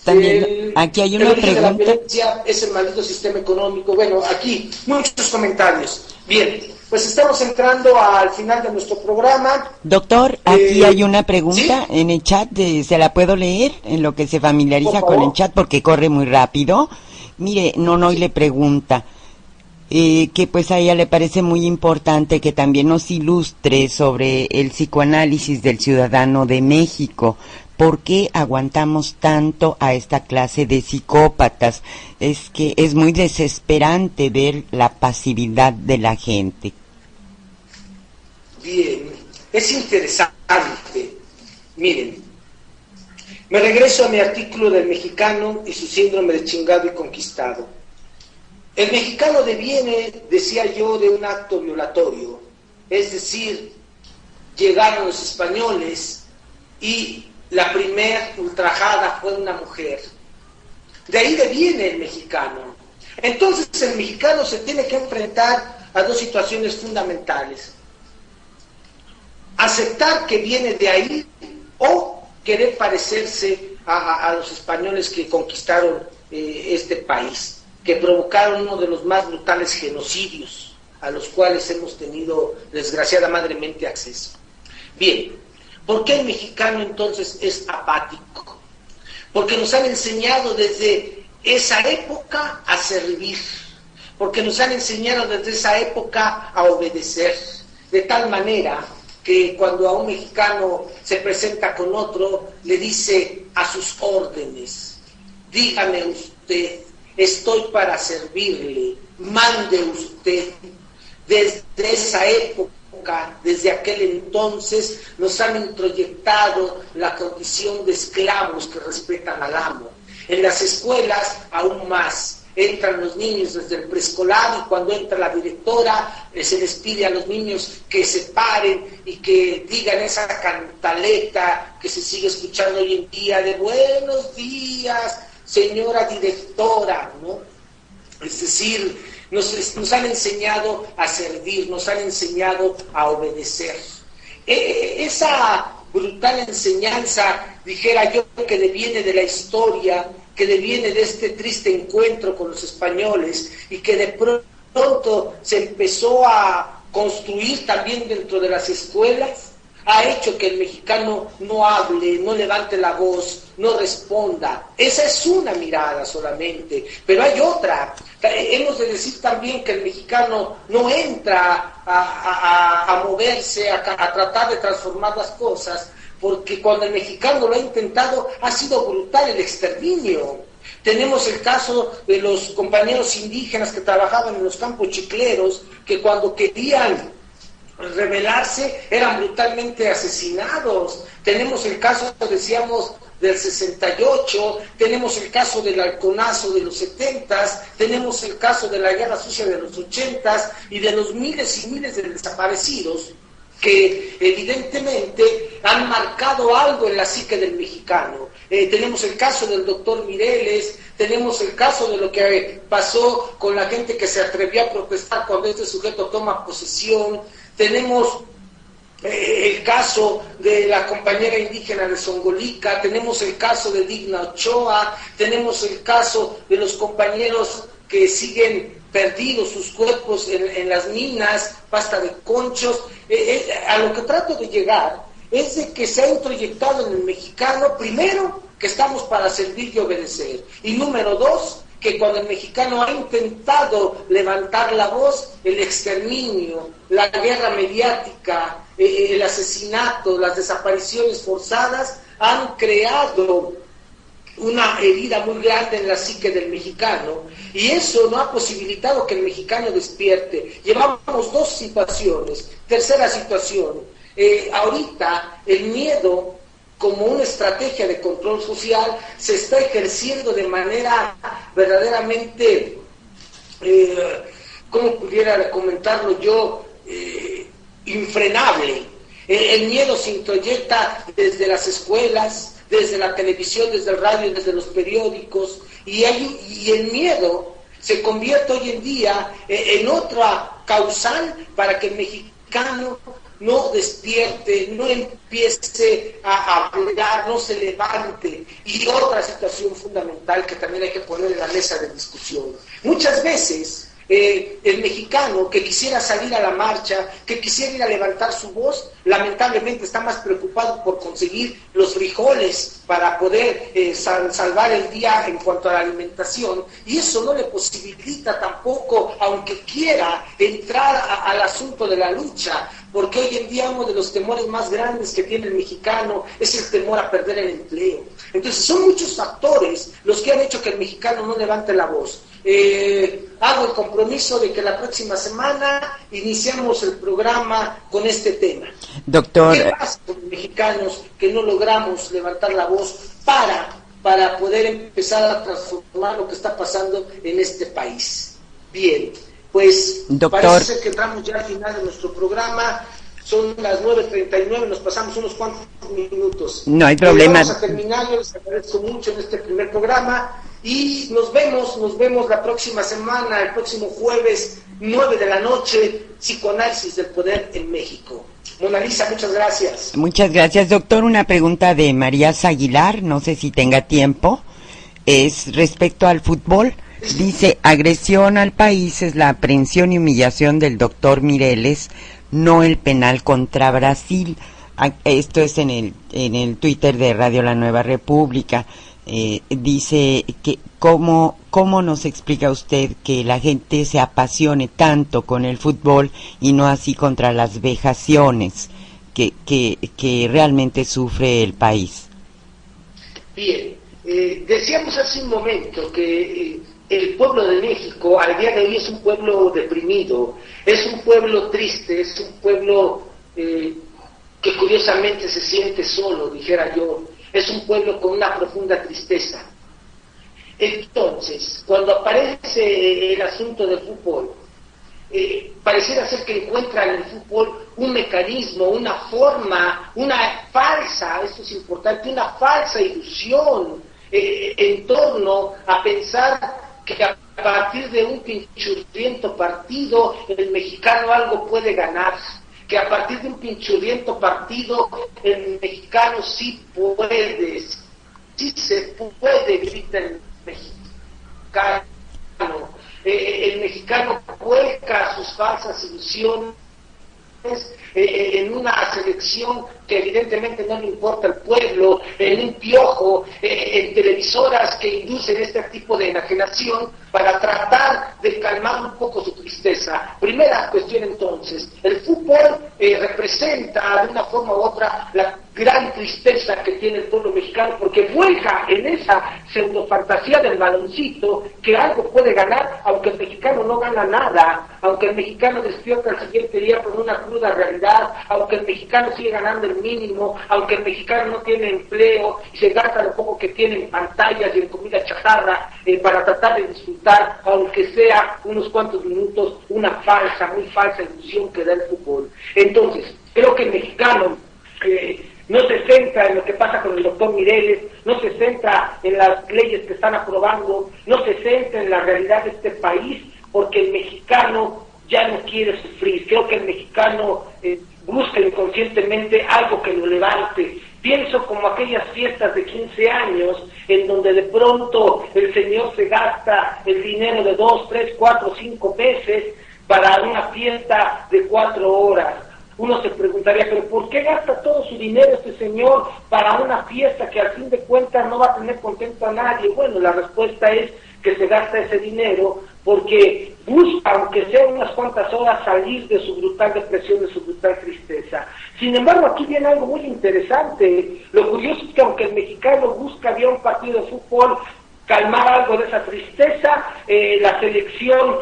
también aquí hay una pregunta. La violencia es el maldito sistema económico. Bueno, aquí muchos comentarios. Bien, pues estamos entrando al final de nuestro programa. Doctor, aquí hay una pregunta, ¿sí?, en el chat, ¿se la puedo leer? En lo que se familiariza con el chat, porque corre muy rápido. Mire, Nonoy le pregunta que pues a ella le parece muy importante que también nos ilustre sobre el psicoanálisis del ciudadano de México. ¿Por qué aguantamos tanto a esta clase de psicópatas? Es que es muy desesperante ver la pasividad de la gente. Bien, es interesante. Miren, me regreso a mi artículo del mexicano y su síndrome de chingado y conquistado. El mexicano deviene, decía yo, de un acto violatorio, es decir, llegaron los españoles y la primer ultrajada fue una mujer. De ahí deviene el mexicano. Entonces el mexicano se tiene que enfrentar a dos situaciones fundamentales: aceptar que viene de ahí o querer parecerse a los españoles que conquistaron este país, que provocaron uno de los más brutales genocidios a los cuales hemos tenido desgraciadamente acceso. Bien, ¿por qué el mexicano entonces es apático? Porque nos han enseñado desde esa época a servir, porque nos han enseñado desde esa época a obedecer, de tal manera que cuando a un mexicano se presenta con otro, le dice a sus órdenes: dígame usted, estoy para servirle, mande usted. Desde esa época, desde aquel entonces, nos han introyectado la condición de esclavos que respetan al amo. En las escuelas, aún más. Entran los niños desde el preescolar y cuando entra la directora se les pide a los niños que se paren y que digan esa cantaleta que se sigue escuchando hoy en día de buenos días, señora directora, ¿no? Es decir, nos han enseñado a servir, nos han enseñado a obedecer. Esa brutal enseñanza, dijera yo, que deviene de la historia, que deviene de este triste encuentro con los españoles y que de pronto se empezó a construir también dentro de las escuelas, ha hecho que el mexicano no hable, no levante la voz, no responda. Esa es una mirada solamente, pero hay otra. Hemos de decir también que el mexicano no entra a moverse, a tratar de transformar las cosas, porque cuando el mexicano lo ha intentado, ha sido brutal el exterminio. Tenemos el caso de los compañeros indígenas que trabajaban en los campos chicleros, que cuando querían rebelarse eran brutalmente asesinados. Tenemos el caso, decíamos, del 68, tenemos el caso del halconazo de los 70s, tenemos el caso de la guerra sucia de los 80s y de los miles y miles de desaparecidos que evidentemente han marcado algo en la psique del mexicano. Tenemos el caso del doctor Mireles, tenemos el caso de lo que pasó con la gente que se atrevió a protestar cuando este sujeto toma posesión, tenemos el caso de la compañera indígena de Songolica, tenemos el caso de Digna Ochoa, tenemos el caso de los compañeros que siguen perdidos sus cuerpos en las minas, pasta de conchos. A lo que trato de llegar es de que se ha introyectado en el mexicano, primero, que estamos para servir y obedecer, y número dos, que cuando el mexicano ha intentado levantar la voz, el exterminio, la guerra mediática, el asesinato, las desapariciones forzadas han creado una herida muy grande en la psique del mexicano, y eso no ha posibilitado que el mexicano despierte. Llevamos dos situaciones. Tercera situación, ahorita el miedo como una estrategia de control social se está ejerciendo de manera verdaderamente, ¿cómo pudiera comentarlo yo? Infrenable. El miedo se introyecta desde las escuelas, desde la televisión, desde el radio, desde los periódicos, y el miedo se convierte hoy en día en otra causal para que el mexicano no despierte, no empiece a hablar, no se levante. Y otra situación fundamental que también hay que poner en la mesa de discusión. Muchas veces el mexicano que quisiera salir a la marcha, que quisiera ir a levantar su voz, lamentablemente está más preocupado por conseguir los frijoles para poder salvar el día en cuanto a la alimentación, y eso no le posibilita tampoco, aunque quiera, entrar al asunto de la lucha, porque hoy en día uno de los temores más grandes que tiene el mexicano es el temor a perder el empleo. Entonces son muchos factores los que han hecho que el mexicano no levante la voz. Hago el compromiso de que la próxima semana iniciamos el programa con este tema. Doctor, ¿Qué pasa con los mexicanos que no logramos levantar la voz para poder empezar a transformar lo que está pasando en este país? Bien, pues doctor, parece ser que entramos ya al final de nuestro programa. Son las 9:39, nos pasamos unos cuantos minutos. No hay problema. Vamos a terminar, yo les agradezco mucho en este primer programa y nos vemos la próxima semana, el próximo jueves, 9 de la noche, Psicoanálisis del Poder en México. Mona Lisa, muchas gracias. Muchas gracias, doctor. Una pregunta de Marías Aguilar, no sé si tenga tiempo, es respecto al fútbol. Dice, agresión al país es la aprehensión y humillación del doctor Mireles, no el penal contra Brasil. Esto es en el Twitter de Radio La Nueva República. Dice que cómo nos explica usted que la gente se apasione tanto con el fútbol y no así contra las vejaciones que realmente sufre el país. Bien, decíamos hace un momento que el pueblo de México al día de hoy es un pueblo deprimido, es un pueblo triste, es un pueblo que curiosamente se siente solo, dijera yo, es un pueblo con una profunda tristeza. Entonces, cuando aparece el asunto del fútbol, pareciera ser que encuentra en el fútbol un mecanismo, una forma, una falsa, esto es importante, una falsa ilusión en torno a pensar que a partir de un pinchurriento partido el mexicano algo puede ganar. que a partir de un pinchurriento partido el mexicano sí se puede vivir del mexicano. El mexicano vuelca sus falsas ilusiones en una selección que evidentemente no le importa al pueblo, en un piojo, en televisoras que inducen este tipo de enajenación para tratar de calmar un poco su tristeza. Primera cuestión entonces, el fútbol representa de una forma u otra la gran tristeza que tiene el pueblo mexicano, porque vuelca en esa pseudofantasía del baloncito que algo puede ganar, aunque el mexicano no gana nada, aunque el mexicano despierta al siguiente día con una cruda realidad, aunque el mexicano sigue ganando el mínimo, aunque el mexicano no tiene empleo y se gasta lo poco que tiene en pantallas y en comida chatarra para tratar de disfrutar, aunque sea unos cuantos minutos, una muy falsa ilusión que da el fútbol. Entonces, creo que el mexicano no se centra en lo que pasa con el doctor Mireles, no se centra en las leyes que están aprobando, no se centra en la realidad de este país, porque el mexicano ya no quiere sufrir. Creo que el mexicano busca inconscientemente algo que lo levante. Pienso como aquellas fiestas de 15 años en donde de pronto el señor se gasta el dinero de 2, 3, 4, 5 meses para una fiesta de 4 horas. Uno se preguntaría, pero ¿por qué gasta todo su dinero este señor para una fiesta que al fin de cuentas no va a tener contento a nadie? Bueno, la respuesta es que se gasta ese dinero porque busca, aunque sea unas cuantas horas, salir de su brutal depresión, de su brutal tristeza. Sin embargo, aquí viene algo muy interesante. Lo curioso es que aunque el mexicano busca vía un partido de fútbol calmar algo de esa tristeza, la selección,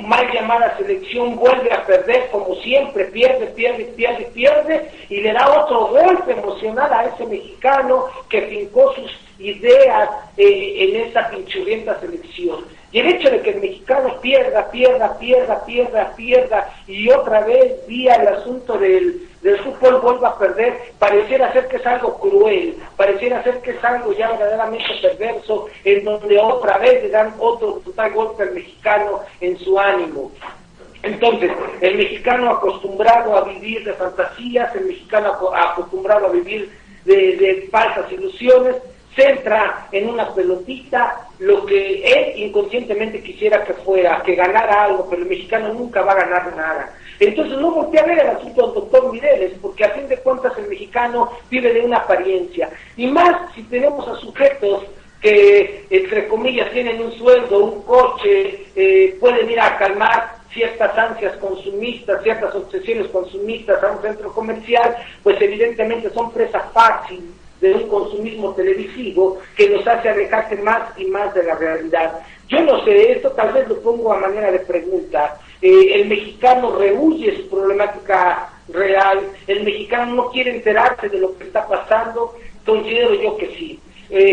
mal llamada selección, vuelve a perder como siempre, pierde, y le da otro golpe emocional a ese mexicano que fincó sus ideas en esa pinchurrienta selección. Y el hecho de que el mexicano pierda, y otra vez vía el asunto del fútbol vuelva a perder, pareciera ser que es algo cruel, pareciera ser que es algo ya verdaderamente perverso, en donde otra vez le dan otro total golpe al mexicano en su ánimo. Entonces, el mexicano acostumbrado a vivir de fantasías, el mexicano acostumbrado a vivir de falsas ilusiones, centra en una pelotita lo que él inconscientemente quisiera que fuera, que ganara algo, pero el mexicano nunca va a ganar nada. Entonces no voltea a ver el asunto del doctor Mireles, porque a fin de cuentas el mexicano vive de una apariencia, y más si tenemos a sujetos que, entre comillas, tienen un sueldo, un coche, pueden ir a calmar ciertas ansias consumistas, ciertas obsesiones consumistas a un centro comercial, pues evidentemente son presa fácil de un consumismo televisivo que nos hace alejarse más y más de la realidad. Yo no sé, esto tal vez lo pongo a manera de pregunta. El mexicano rehúye su problemática real, el mexicano no quiere enterarse de lo que está pasando. Considero yo que sí.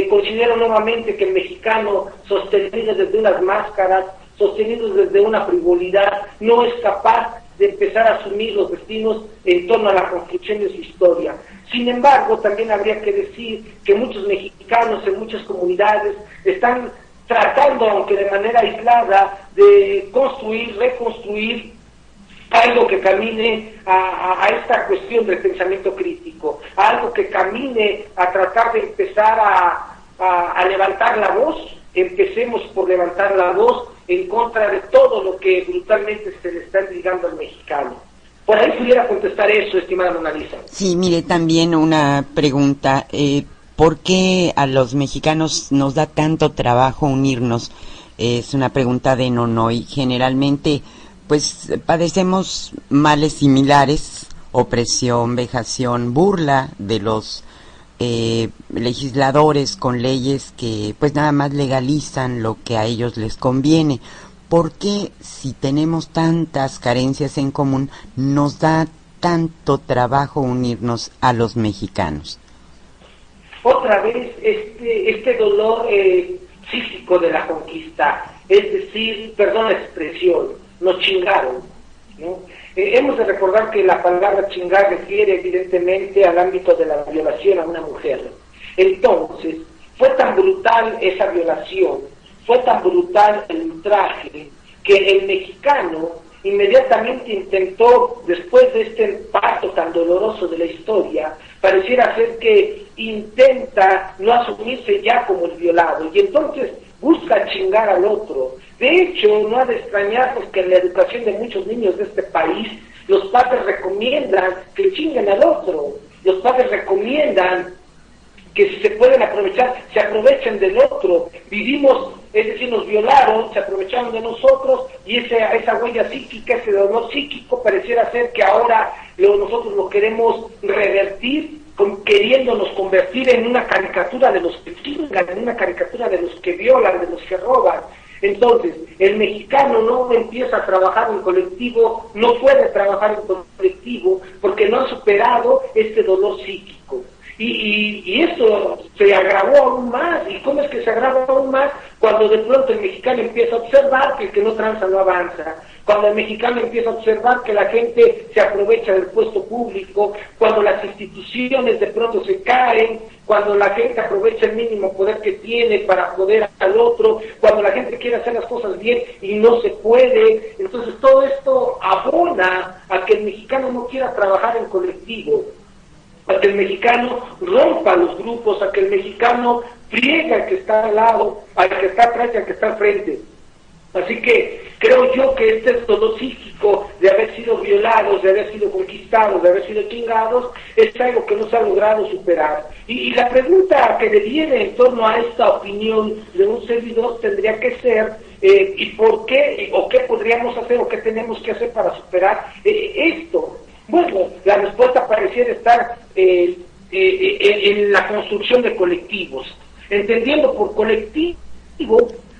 Considero nuevamente que el mexicano, sostenido desde unas máscaras, sostenido desde una frivolidad, no es capaz de empezar a asumir los destinos en torno a la construcción de su historia. Sin embargo, también habría que decir que muchos mexicanos en muchas comunidades están tratando, aunque de manera aislada, de construir, reconstruir algo que camine a esta cuestión del pensamiento crítico, algo que camine a tratar de empezar a levantar la voz. Empecemos por levantar la voz en contra de todo lo que brutalmente se le está entregando al mexicano. Por ahí pudiera contestar eso, estimada Mona Lisa. Sí, mire, también una pregunta. ¿Por qué a los mexicanos nos da tanto trabajo unirnos? Es una pregunta de Nonoy. Generalmente, pues, padecemos males similares, opresión, vejación, burla de los legisladores con leyes que, pues, nada más legalizan lo que a ellos les conviene. ¿Por qué, si tenemos tantas carencias en común, nos da tanto trabajo unirnos a los mexicanos? Otra vez este dolor físico de la conquista, es decir, perdón la expresión, nos chingaron, ¿no? Hemos de recordar que la palabra chingar refiere evidentemente al ámbito de la violación a una mujer. Entonces, fue tan brutal esa violación, fue tan brutal el ultraje, que el mexicano inmediatamente intentó, después de este parto tan doloroso de la historia, pareciera ser que intenta no asumirse ya como el violado, y entonces busca chingar al otro. De hecho, no ha de extrañarnos que en la educación de muchos niños de este país, los padres recomiendan que chinguen al otro, los padres recomiendan que si se pueden aprovechar, se aprovechen del otro. Vivimos, es decir, nos violaron, se aprovecharon de nosotros, y esa huella psíquica, ese dolor psíquico, pareciera ser que ahora nosotros lo queremos revertir, queriéndonos convertir en una caricatura de los que chingan, en una caricatura de los que violan, de los que roban. Entonces, el mexicano no empieza a trabajar en colectivo, no puede trabajar en colectivo, porque no ha superado este dolor psíquico. Y esto se agravó aún más. ¿Y cómo es que se agrava aún más? Cuando de pronto el mexicano empieza a observar que el que no tranza no avanza, cuando el mexicano empieza a observar que la gente se aprovecha del puesto público, cuando las instituciones de pronto se caen, cuando la gente aprovecha el mínimo poder que tiene para poder al otro, cuando la gente quiere hacer las cosas bien y no se puede. Entonces todo esto abona a que el mexicano no quiera trabajar en colectivo, a que el mexicano rompa los grupos, a que el mexicano friega al que está al lado, al que está atrás y al que está al frente. Así que creo yo que este dolor psíquico de haber sido violados, de haber sido conquistados, de haber sido chingados, es algo que no se ha logrado superar. Y la pregunta que le viene en torno a esta opinión de un servidor tendría que ser, ¿y por qué? ¿O qué podríamos hacer? ¿O qué tenemos que hacer para superar esto? Bueno, la respuesta pareciera estar en la construcción de colectivos, entendiendo por colectivo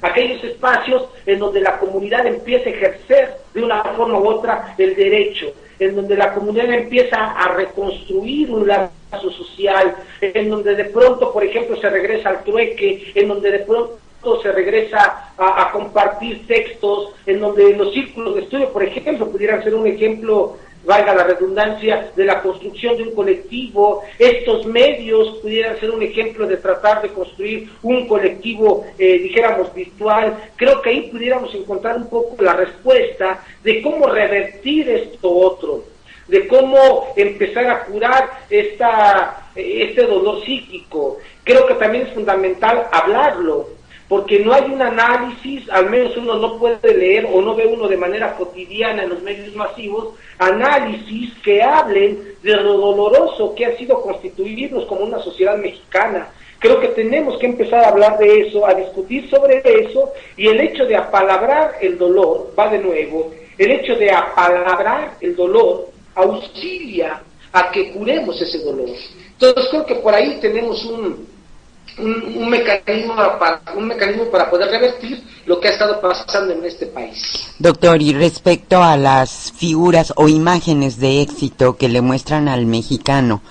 aquellos espacios en donde la comunidad empieza a ejercer de una forma u otra el derecho, en donde la comunidad empieza a reconstruir un lazo social, en donde de pronto, por ejemplo, se regresa al trueque, en donde de pronto se regresa a compartir textos, en donde los círculos de estudio, por ejemplo, pudieran ser un ejemplo, valga la redundancia, de la construcción de un colectivo. Estos medios pudieran ser un ejemplo de tratar de construir un colectivo, dijéramos, virtual. Creo que ahí pudiéramos encontrar un poco la respuesta de cómo revertir esto otro, de cómo empezar a curar este dolor psíquico. Creo que también es fundamental hablarlo, porque no hay un análisis, al menos uno no puede leer o no ve uno de manera cotidiana en los medios masivos, análisis que hablen de lo doloroso que ha sido constituirnos como una sociedad mexicana. Creo que tenemos que empezar a hablar de eso, a discutir sobre eso, y el hecho de apalabrar el dolor, va de nuevo, el hecho de apalabrar el dolor auxilia a que curemos ese dolor. Entonces creo que por ahí tenemos un mecanismo para poder revertir lo que ha estado pasando en este país. Doctor, y respecto a las figuras o imágenes de éxito que le muestran al mexicano,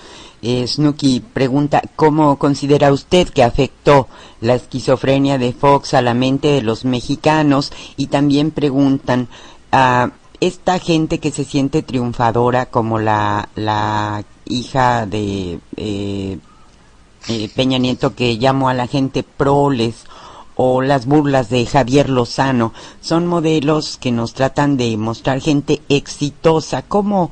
Snooki pregunta, ¿cómo considera usted que afectó la esquizofrenia de Fox a la mente de los mexicanos? Y también preguntan a esta gente que se siente triunfadora, como la hija de Peña Nieto, que llamó a la gente proles, o las burlas de Javier Lozano, son modelos que nos tratan de mostrar gente exitosa. ¿Cómo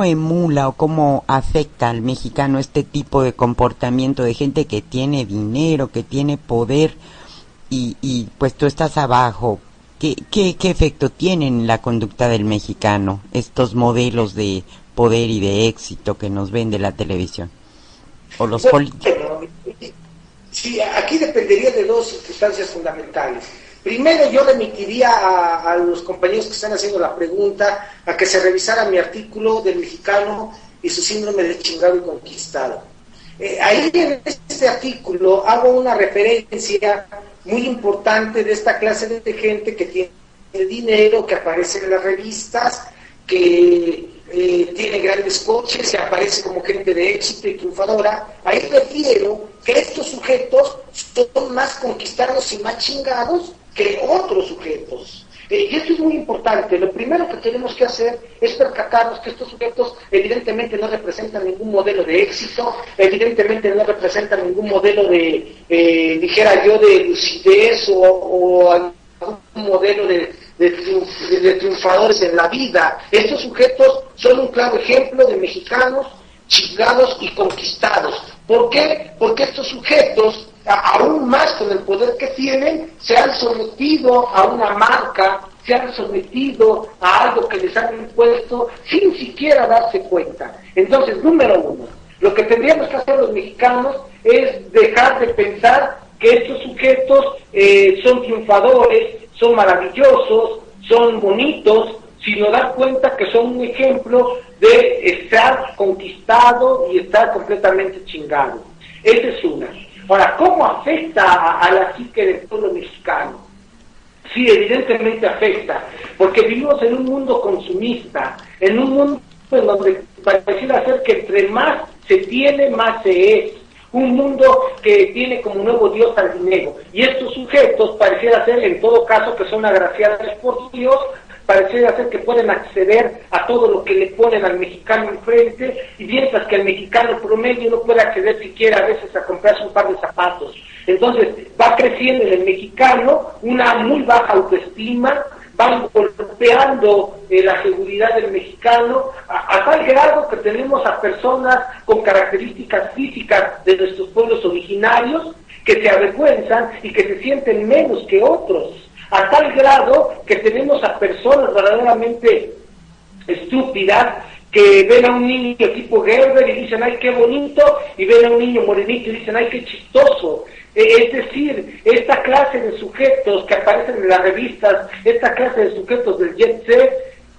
emula o cómo afecta al mexicano este tipo de comportamiento de gente que tiene dinero, que tiene poder, y pues tú estás abajo? ¿Qué efecto tienen en la conducta del mexicano estos modelos de poder y de éxito que nos vende la televisión o los políticos? Sí, aquí dependería de dos circunstancias fundamentales. Primero, yo remitiría a los compañeros que están haciendo la pregunta a que se revisara mi artículo del mexicano y su síndrome de chingado y conquistado. Ahí en este artículo hago una referencia muy importante de esta clase de gente que tiene dinero, que aparece en las revistas, que tiene grandes coches, se aparece como gente de éxito y triunfadora. Ahí refiero que estos sujetos son más conquistados y más chingados que otros sujetos. Y esto es muy importante. Lo primero que tenemos que hacer es percatarnos que estos sujetos evidentemente no representan ningún modelo de éxito, evidentemente no representan ningún modelo de, dijera yo, de lucidez o algún modelo de de triunfadores en la vida. Estos sujetos son un claro ejemplo de mexicanos chingados y conquistados. ¿Por qué? Porque estos sujetos, aún más con el poder que tienen, se han sometido a una marca, se han sometido a algo que les han impuesto sin siquiera darse cuenta. Entonces, número uno, lo que tendríamos que hacer los mexicanos es dejar de pensar que estos sujetos son triunfadores, son maravillosos, son bonitos, sino dar cuenta que son un ejemplo de estar conquistado y estar completamente chingado. Esa es una. Ahora, ¿cómo afecta a la psique del pueblo mexicano? Sí, evidentemente afecta, porque vivimos en un mundo consumista, en un mundo en donde pareciera ser que entre más se tiene, más se es. Un mundo que tiene como nuevo dios al dinero. Y estos sujetos pareciera ser, en todo caso, que son agraciados por Dios, pareciera ser que pueden acceder a todo lo que le ponen al mexicano enfrente, y mientras que el mexicano promedio no puede acceder siquiera a veces a comprarse un par de zapatos. Entonces va creciendo en el mexicano una muy baja autoestima, van golpeando la seguridad del mexicano a tal grado que tenemos a personas con características físicas de nuestros pueblos originarios que se avergüenzan y que se sienten menos que otros, a tal grado que tenemos a personas verdaderamente estúpidas que ven a un niño tipo Gerber y dicen ¡ay, qué bonito! Y ven a un niño morenito y dicen ¡ay, qué chistoso! Es decir, esta clase de sujetos que aparecen en las revistas, esta clase de sujetos del jet set,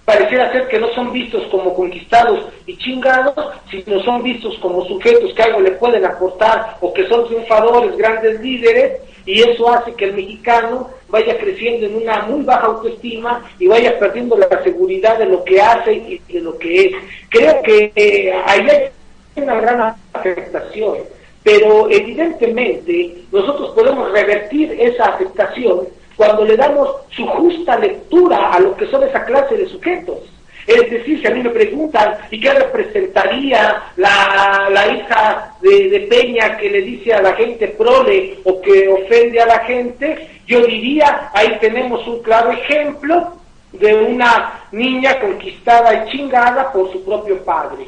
pareciera ser que no son vistos como conquistados y chingados, sino son vistos como sujetos que algo le pueden aportar o que son triunfadores, grandes líderes, y eso hace que el mexicano vaya creciendo en una muy baja autoestima y vaya perdiendo la seguridad de lo que hace y de lo que es. Creo que ahí hay una gran afectación, pero evidentemente nosotros podemos revertir esa afectación cuando le damos su justa lectura a lo que son esa clase de sujetos. Es decir, si a mí me preguntan, ¿y qué representaría la hija de Peña que le dice a la gente prole o que ofende a la gente? Yo diría, ahí tenemos un claro ejemplo de una niña conquistada y chingada por su propio padre.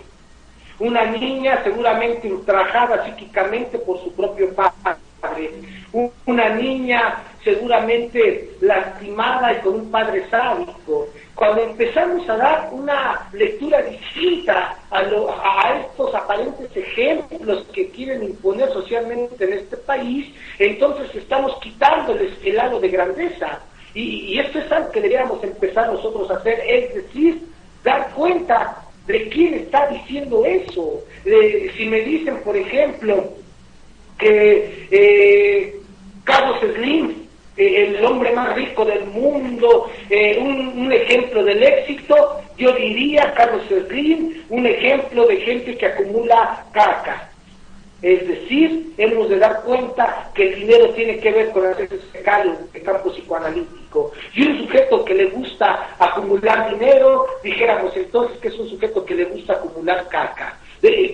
Una niña seguramente ultrajada psíquicamente por su propio padre. Una niña seguramente lastimada y con un padre sádico. Cuando empezamos a dar una lectura distinta a estos aparentes ejemplos que quieren imponer socialmente en este país, entonces estamos quitándoles el halo de grandeza. Y esto es algo que deberíamos empezar nosotros a hacer, es decir, dar cuenta de quién está diciendo eso. Si me dicen, por ejemplo, que Carlos Slim, el hombre más rico del mundo, un ejemplo del éxito, yo diría Carlos Slim, un ejemplo de gente que acumula caca. Es decir, hemos de dar cuenta que el dinero tiene que ver con el campo psicoanalítico. Y un sujeto que le gusta acumular dinero, dijéramos entonces que es un sujeto que le gusta acumular caca.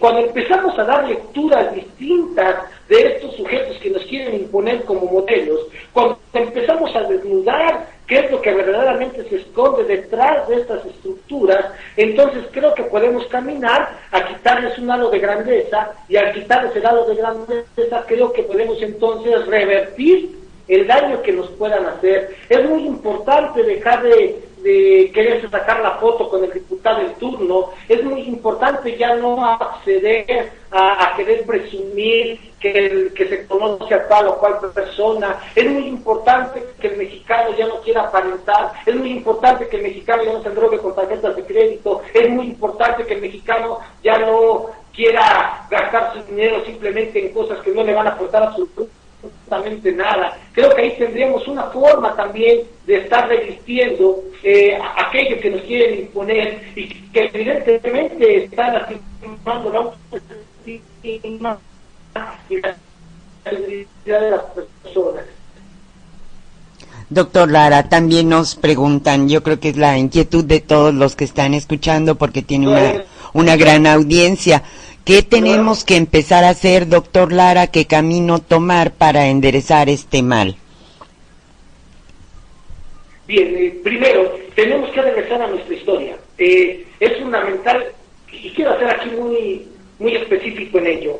Cuando empezamos a dar lecturas distintas de estos sujetos que nos quieren imponer como modelos, cuando empezamos a desnudar qué es lo que verdaderamente se esconde detrás de estas estructuras, entonces creo que podemos caminar a quitarles un halo de grandeza, y al quitarles el halo de grandeza creo que podemos entonces revertir el daño que nos puedan hacer. Es muy importante dejar de quererse sacar la foto con el diputado en turno. Es muy importante ya no acceder a querer presumir que se conoce a tal o cual persona. Es muy importante que el mexicano ya no quiera aparentar. Es muy importante que el mexicano ya no se endrogue con tarjetas de crédito. Es muy importante que el mexicano ya no quiera gastar su dinero simplemente en cosas que no le van a aportar absolutamente nada. Creo que ahí tendríamos una forma también de estar resistiendo aquello que nos quieren imponer y que evidentemente están lastimando la autoestima y la seguridad de las personas. Doctor Lara, también nos preguntan, yo creo que es la inquietud de todos los que están escuchando porque tiene una gran audiencia. ¿Qué tenemos que empezar a hacer, doctor Lara? ¿Qué camino tomar para enderezar este mal? Bien, primero, tenemos que regresar a nuestra historia. Es fundamental, y quiero ser aquí muy específico en ello.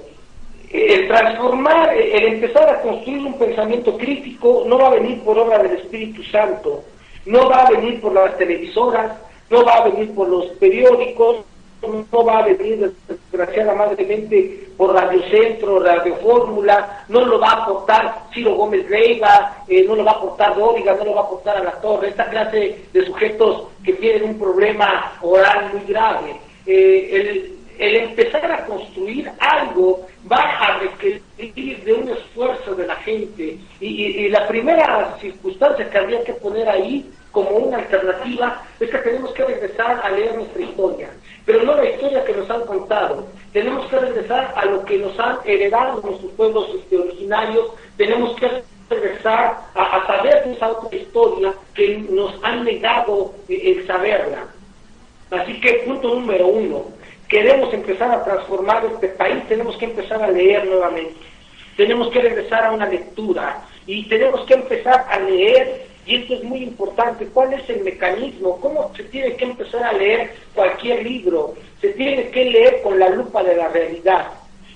El transformar, el empezar a construir un pensamiento crítico no va a venir por obra del Espíritu Santo, no va a venir por las televisoras, no va a venir por los periódicos, no va a venir desgraciadamente por Radio Centro, Radio Fórmula, no lo va a aportar Ciro Gómez Leiva, no lo va a aportar Dóriga, no lo va a aportar a la Torre, esta clase de sujetos que tienen un problema oral muy grave. El empezar a construir algo va a requerir de un esfuerzo de la gente, y la primera circunstancia que habría que poner ahí como una alternativa es que tenemos que regresar a leer nuestra historia, pero no la historia que nos han contado. Tenemos que regresar a lo que nos han heredado nuestros pueblos originarios, tenemos que regresar a saber de esa otra historia que nos han negado el saberla. Así que punto número 1, queremos empezar a transformar este país, tenemos que empezar a leer nuevamente, tenemos que regresar a una lectura y tenemos que empezar a leer. Y esto es muy importante, ¿cuál es el mecanismo? ¿Cómo se tiene que empezar a leer cualquier libro? Se tiene que leer con la lupa de la realidad.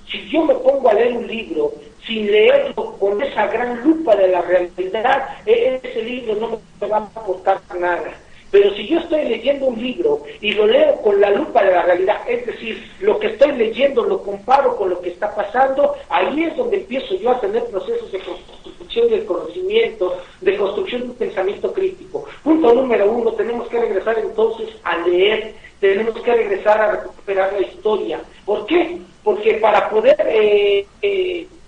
Si yo me pongo a leer un libro sin leerlo con esa gran lupa de la realidad, ese libro no me va a aportar nada. Pero si yo estoy leyendo un libro y lo leo con la lupa de la realidad, es decir, lo que estoy leyendo lo comparo con lo que está pasando, ahí es donde empiezo yo a tener procesos de construcción del conocimiento, de construcción de un pensamiento crítico. Punto número 1, tenemos que regresar entonces a leer, tenemos que regresar a recuperar la historia. ¿Por qué? Porque para poder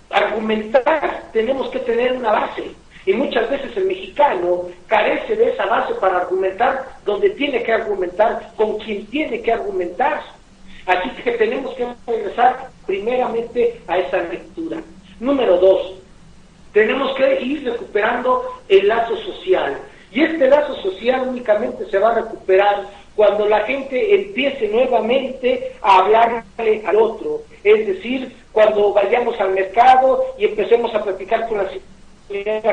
argumentar tenemos que tener una base. Y muchas veces el mexicano carece de esa base para argumentar donde tiene que argumentar, con quien tiene que argumentar. Así que tenemos que regresar primeramente a esa lectura. Número 2, tenemos que ir recuperando el lazo social. Y este lazo social únicamente se va a recuperar cuando la gente empiece nuevamente a hablarle al otro. Es decir, cuando vayamos al mercado y empecemos a platicar con la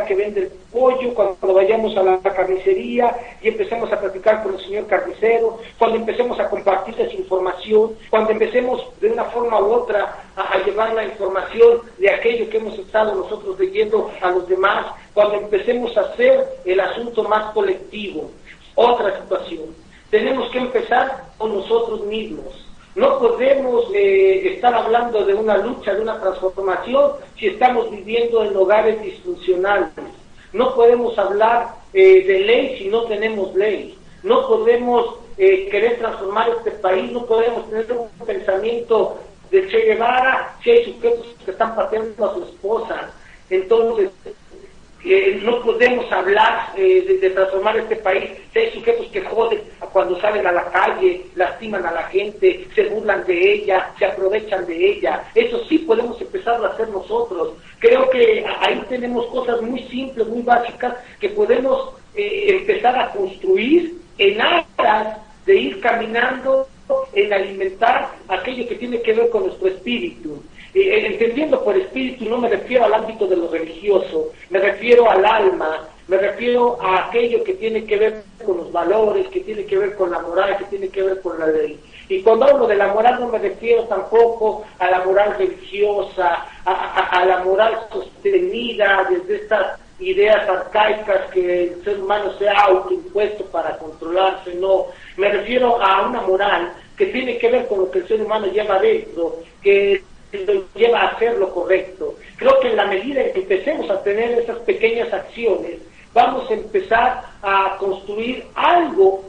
que vende el pollo, cuando vayamos a la carnicería y empecemos a platicar con el señor carnicero, cuando empecemos a compartir esa información, cuando empecemos de una forma u otra a llevar la información de aquello que hemos estado nosotros leyendo a los demás, cuando empecemos a hacer el asunto más colectivo. Otra situación, tenemos que empezar con nosotros mismos. No podemos estar hablando de una lucha, de una transformación, si estamos viviendo en hogares disfuncionales. No podemos hablar de ley si no tenemos ley. No podemos querer transformar este país, no podemos tener un pensamiento de Che Guevara si hay sujetos que están pateando a su esposa. Entonces, no podemos hablar de transformar este país si hay sujetos que joden cuando salen a la calle, lastiman a la gente, se burlan de ella, se aprovechan de ella. Eso sí podemos empezar a hacer nosotros. Creo que ahí tenemos cosas muy simples, muy básicas, que podemos empezar a construir en aras de ir caminando, en alimentar aquello que tiene que ver con nuestro espíritu. Entendiendo por espíritu no me refiero al ámbito de lo religioso, me refiero al alma, me refiero a aquello que tiene que ver con los valores, que tiene que ver con la moral, que tiene que ver con la ley. Y cuando hablo de la moral no me refiero tampoco a la moral religiosa, a la moral sostenida desde estas ideas arcaicas que el ser humano se ha autoimpuesto para controlarse. No, me refiero a una moral que tiene que ver con lo que el ser humano lleva adentro, que lo lleva a hacer lo correcto. Creo que en la medida en que empecemos a tener esas pequeñas acciones, vamos a empezar a construir algo,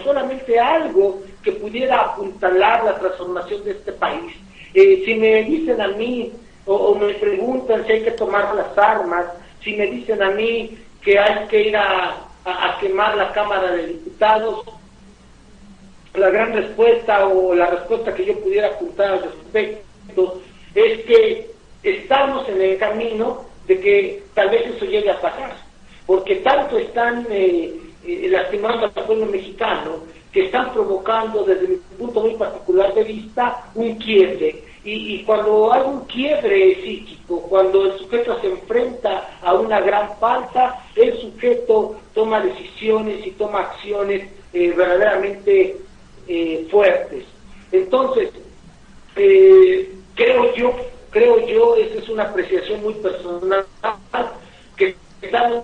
solamente algo que pudiera apuntalar la transformación de este país. Si me dicen a mí, o me preguntan si hay que tomar las armas, si me dicen a mí que hay que ir a quemar la Cámara de Diputados, la gran respuesta o la respuesta que yo pudiera apuntar al respecto es que estamos en el camino de que tal vez eso llegue a pasar, porque tanto están lastimando al pueblo mexicano que están provocando desde mi punto muy particular de vista un quiebre, Y cuando hay un quiebre psíquico, cuando el sujeto se enfrenta a una gran falta, el sujeto toma decisiones y toma acciones verdaderamente fuertes. Entonces, creo yo, esa es una apreciación muy personal, que estamos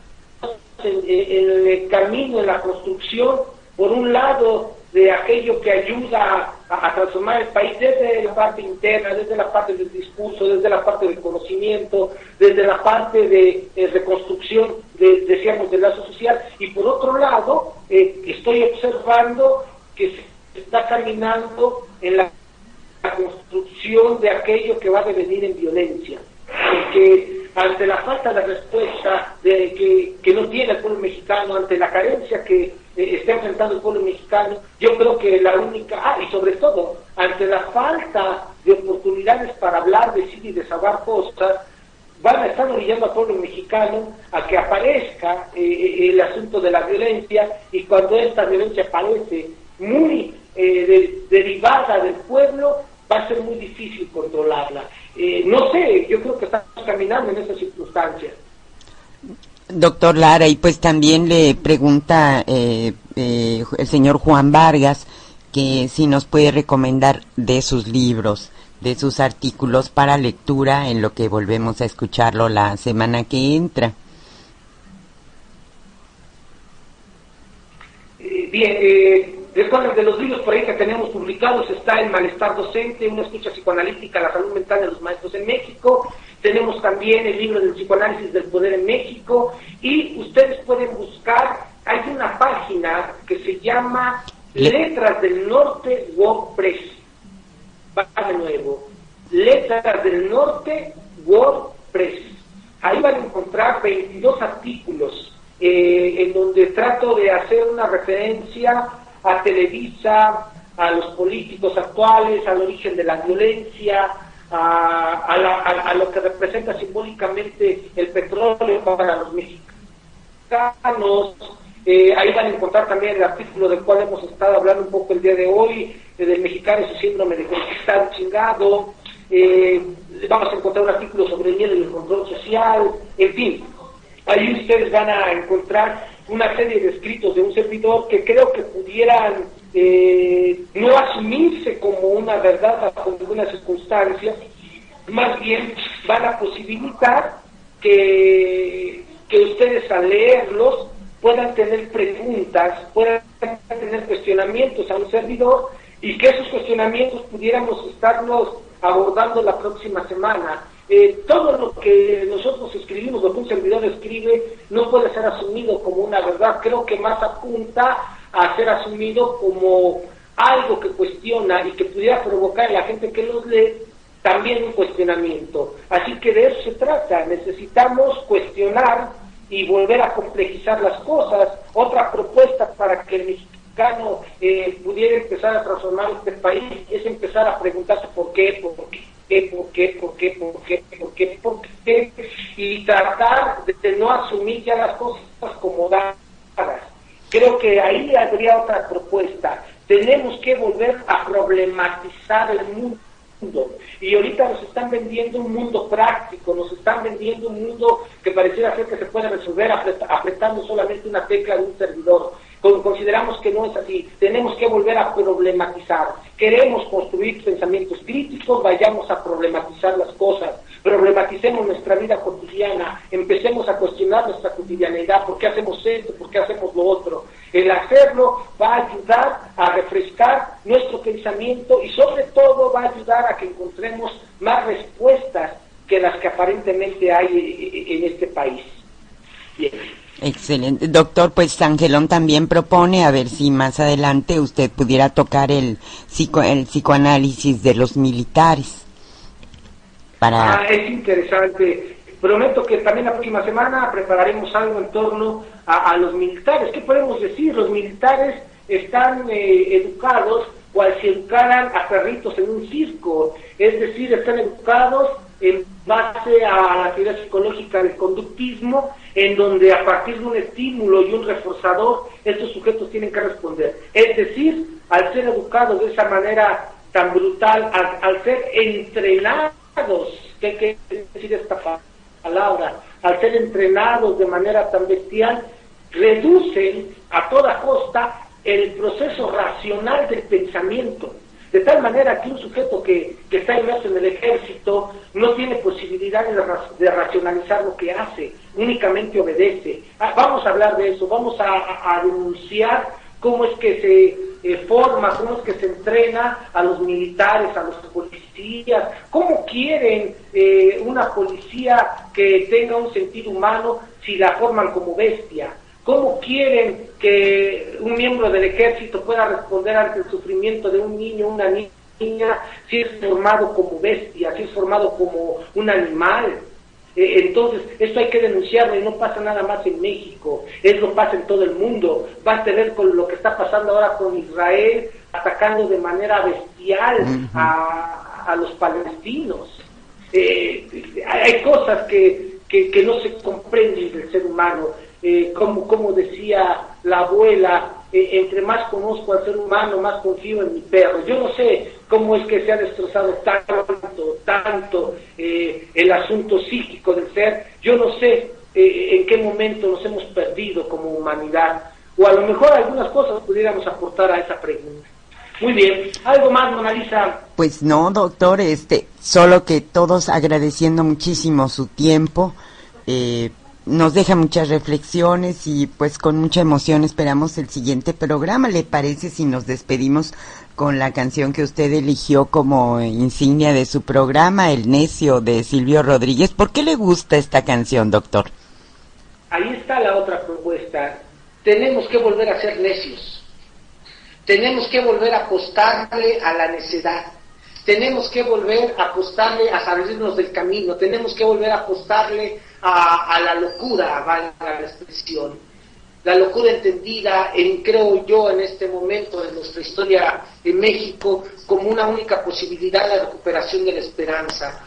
en el camino, en la construcción, por un lado, de aquello que ayuda a transformar el país desde la parte interna, desde la parte del discurso, desde la parte del conocimiento, desde la parte de reconstrucción, decíamos, del lazo social, y por otro lado, estoy observando que se está caminando en la construcción de aquello que va a devenir en violencia, porque ante la falta de respuesta que no tiene el pueblo mexicano, ante la carencia que está enfrentando el pueblo mexicano, yo creo que la única, y sobre todo, ante la falta de oportunidades para hablar, decir y desahogar cosas, van a estar orillando al pueblo mexicano a que aparezca el asunto de la violencia, y cuando esta violencia aparece muy derivada del pueblo, va a ser muy difícil controlarla. No sé, yo creo que estamos caminando en esas circunstancias. Doctor Lara, y pues también le pregunta el señor Juan Vargas que si nos puede recomendar de sus libros, de sus artículos para lectura en lo que volvemos a escucharlo la semana que entra. Recuerden, de los libros por ahí que tenemos publicados está El malestar docente, una escucha psicoanalítica a la salud mental de los maestros en México. Tenemos también el libro del psicoanálisis del poder en México, y ustedes pueden buscar, hay una página que se llama Letras del Norte WordPress. Va de nuevo, Letras del Norte WordPress. Ahí van a encontrar 22 artículos en donde trato de hacer una referencia a Televisa, a los políticos actuales, al origen de la violencia, a lo que representa simbólicamente el petróleo para los mexicanos. Ahí van a encontrar también el artículo del cual hemos estado hablando un poco el día de hoy, del mexicano y su síndrome de conquistado chingado. Vamos a encontrar un artículo sobre el miedo y el control social, en fin. Ahí ustedes van a encontrar una serie de escritos de un servidor que creo que pudieran no asumirse como una verdad bajo ninguna circunstancia, más bien van a posibilitar que ustedes al leerlos puedan tener preguntas, puedan tener cuestionamientos a un servidor, y que esos cuestionamientos pudiéramos estarlos abordando la próxima semana. Todo lo que nosotros escribimos, lo que un servidor escribe, no puede ser asumido como una verdad. Creo que más apunta a ser asumido como algo que cuestiona y que pudiera provocar en la gente que los lee también un cuestionamiento. Así que de eso se trata. Necesitamos cuestionar y volver a complejizar las cosas. Otra propuesta para que el mexicano pudiera empezar a transformar este país es empezar a preguntarse por qué, y tratar de no asumir ya las cosas como dadas. Creo que ahí habría otra propuesta. Tenemos que volver a problematizar el mundo. Y ahorita nos están vendiendo un mundo práctico, nos están vendiendo un mundo que pareciera ser que se puede resolver apretando solamente una tecla de un servidor. Consideramos que no es así. Tenemos que volver a problematizar. Queremos construir pensamientos críticos, vayamos a problematizar las cosas, problematicemos nuestra vida cotidiana, empecemos a cuestionar nuestra cotidianidad. ¿Por qué hacemos esto? ¿Por qué hacemos lo otro? El hacerlo va a ayudar a refrescar nuestro pensamiento, y sobre todo va a ayudar a que encontremos más respuestas que las que aparentemente hay en este país. Bien. Excelente. Doctor, pues Angelón también propone, a ver si más adelante usted pudiera tocar el psicoanálisis de los militares. Es interesante. Prometo que también la próxima semana prepararemos algo en torno a los militares. ¿Qué podemos decir? Los militares están educados cual si educaran a perritos en un circo. Es decir, están educados en base a la actividad psicológica del conductismo, en donde a partir de un estímulo y un reforzador, estos sujetos tienen que responder. Es decir, al ser educados de esa manera tan brutal, al ser entrenados, ¿qué quiere decir esta palabra? Al ser entrenados de manera tan bestial, reducen a toda costa el proceso racional del pensamiento, de tal manera que un sujeto que está inmerso en el ejército no tiene posibilidades de racionalizar lo que hace, únicamente obedece. Vamos a hablar de eso, vamos a denunciar cómo es que se forma, cómo es que se entrena a los militares, a los policías, cómo quieren una policía que tenga un sentido humano si la forman como bestia. ¿Cómo quieren que un miembro del ejército pueda responder ante el sufrimiento de un niño o una niña si es formado como bestia, si es formado como un animal? Entonces, esto hay que denunciarlo y no pasa nada más en México, eso pasa en todo el mundo. Basta ver con lo que está pasando ahora con Israel, atacando de manera bestial a los palestinos. Hay cosas que no se comprenden del ser humano. Como decía la abuela, entre más conozco al ser humano, más confío en mi perro. Yo no sé cómo es que se ha destrozado tanto el asunto psíquico del ser. Yo no sé en qué momento nos hemos perdido como humanidad, o a lo mejor algunas cosas pudiéramos aportar a esa pregunta. Muy bien, ¿algo más, Mona Lisa? Pues no, doctor, solo que todos agradeciendo muchísimo su tiempo, nos deja muchas reflexiones y pues con mucha emoción esperamos el siguiente programa. ¿Le parece si nos despedimos con la canción que usted eligió como insignia de su programa, El Necio, de Silvio Rodríguez? ¿Por qué le gusta esta canción, doctor? Ahí está la otra propuesta. Tenemos que volver a ser necios. Tenemos que volver a apostarle a la necedad. Tenemos que volver a apostarle a salirnos del camino. Tenemos que volver a apostarle a la locura, valga la expresión. La locura entendida, creo yo, en este momento de nuestra historia en México, como una única posibilidad de recuperación de la esperanza.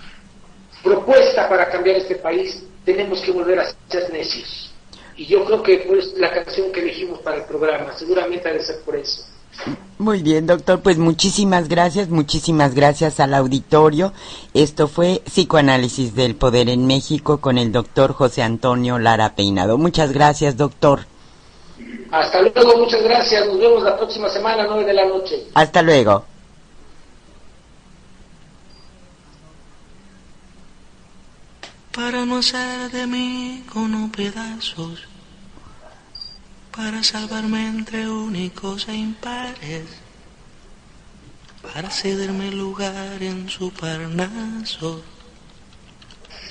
Propuesta para cambiar este país, tenemos que volver a ser necios. Y yo creo que fue la canción que elegimos para el programa, seguramente ha de ser por eso. Muy bien, doctor, pues muchísimas gracias al auditorio. Esto fue Psicoanálisis del Poder en México con el doctor José Antonio Lara Peinado. Muchas gracias, doctor. Hasta luego, muchas gracias. Nos vemos la próxima semana, 9 de la noche. Hasta luego. Para no hacer de mí con pedazos, para salvarme entre únicos e impares, para cederme lugar en su Parnaso,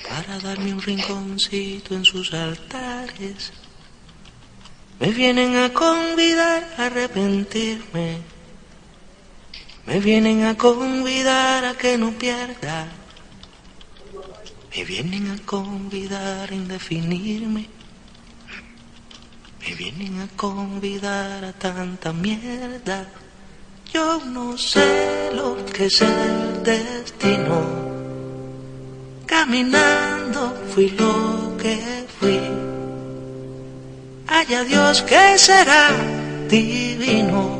para darme un rinconcito en sus altares. Me vienen a convidar a arrepentirme, me vienen a convidar a que no pierda, me vienen a convidar a indefinirme. Me vienen a convidar a tanta mierda. Yo no sé lo que es el destino. Caminando fui lo que fui. Haya Dios que será divino.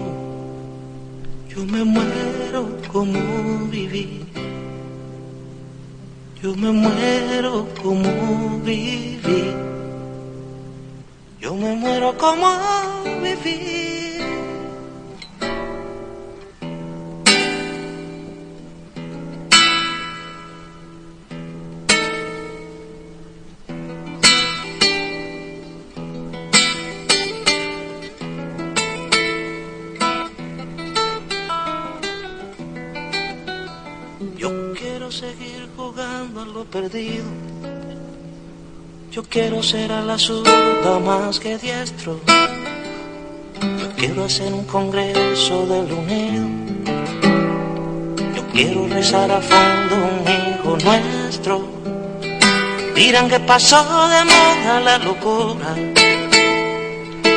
Yo me muero como viví. Yo me muero como viví. Yo me muero como viví. Yo quiero seguir jugando a lo perdido. Yo quiero ser a la zurda más que diestro. Yo quiero hacer un congreso del unido. Yo quiero rezar a fondo un hijo nuestro. Dirán que pasó de moda la locura.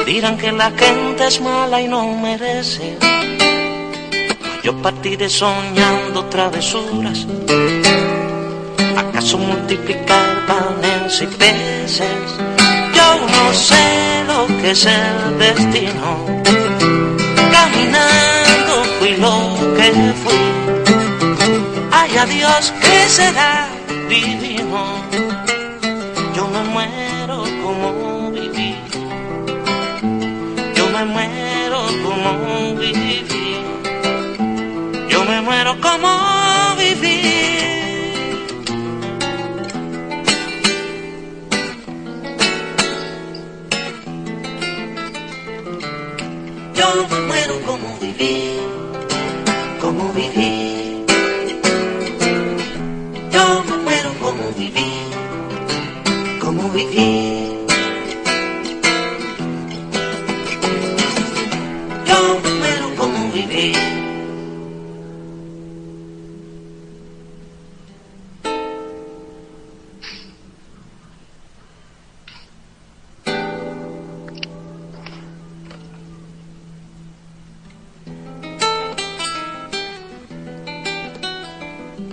Dirán que la gente es mala y no merece. Yo partiré soñando travesuras. ¿Acaso multiplicar panes y peces? Yo no sé lo que es el destino. Caminando fui lo que fui. Dios, ¿qué será divino? Yo me muero como viví. Yo me muero como viví. Yo me muero como viví. Yo me muero como viví, como viví. Yo me muero como viví, como viví. Yo me muero como viví.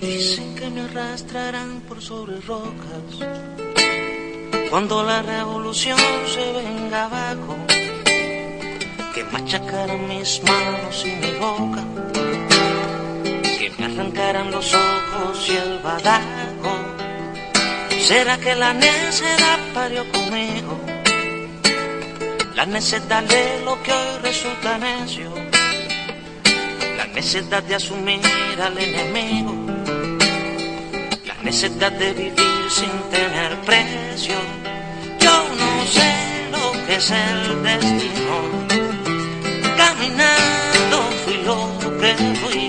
Dicen que me arrastrarán por sobre rocas cuando la revolución se venga abajo, que machacarán mis manos y mi boca, que me arrancarán los ojos y el badajo. ¿Será que la necedad parió conmigo? La necedad de lo que hoy resulta necio, la necedad de asumir al enemigo, la necedad de vivir sin tener precio. Yo no sé lo que es el destino, caminando fui lo que fui.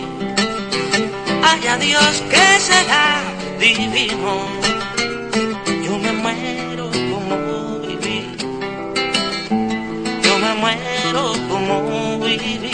Ay, a Dios, ¿qué será divino? Yo me muero como viví. Yo me muero como viví.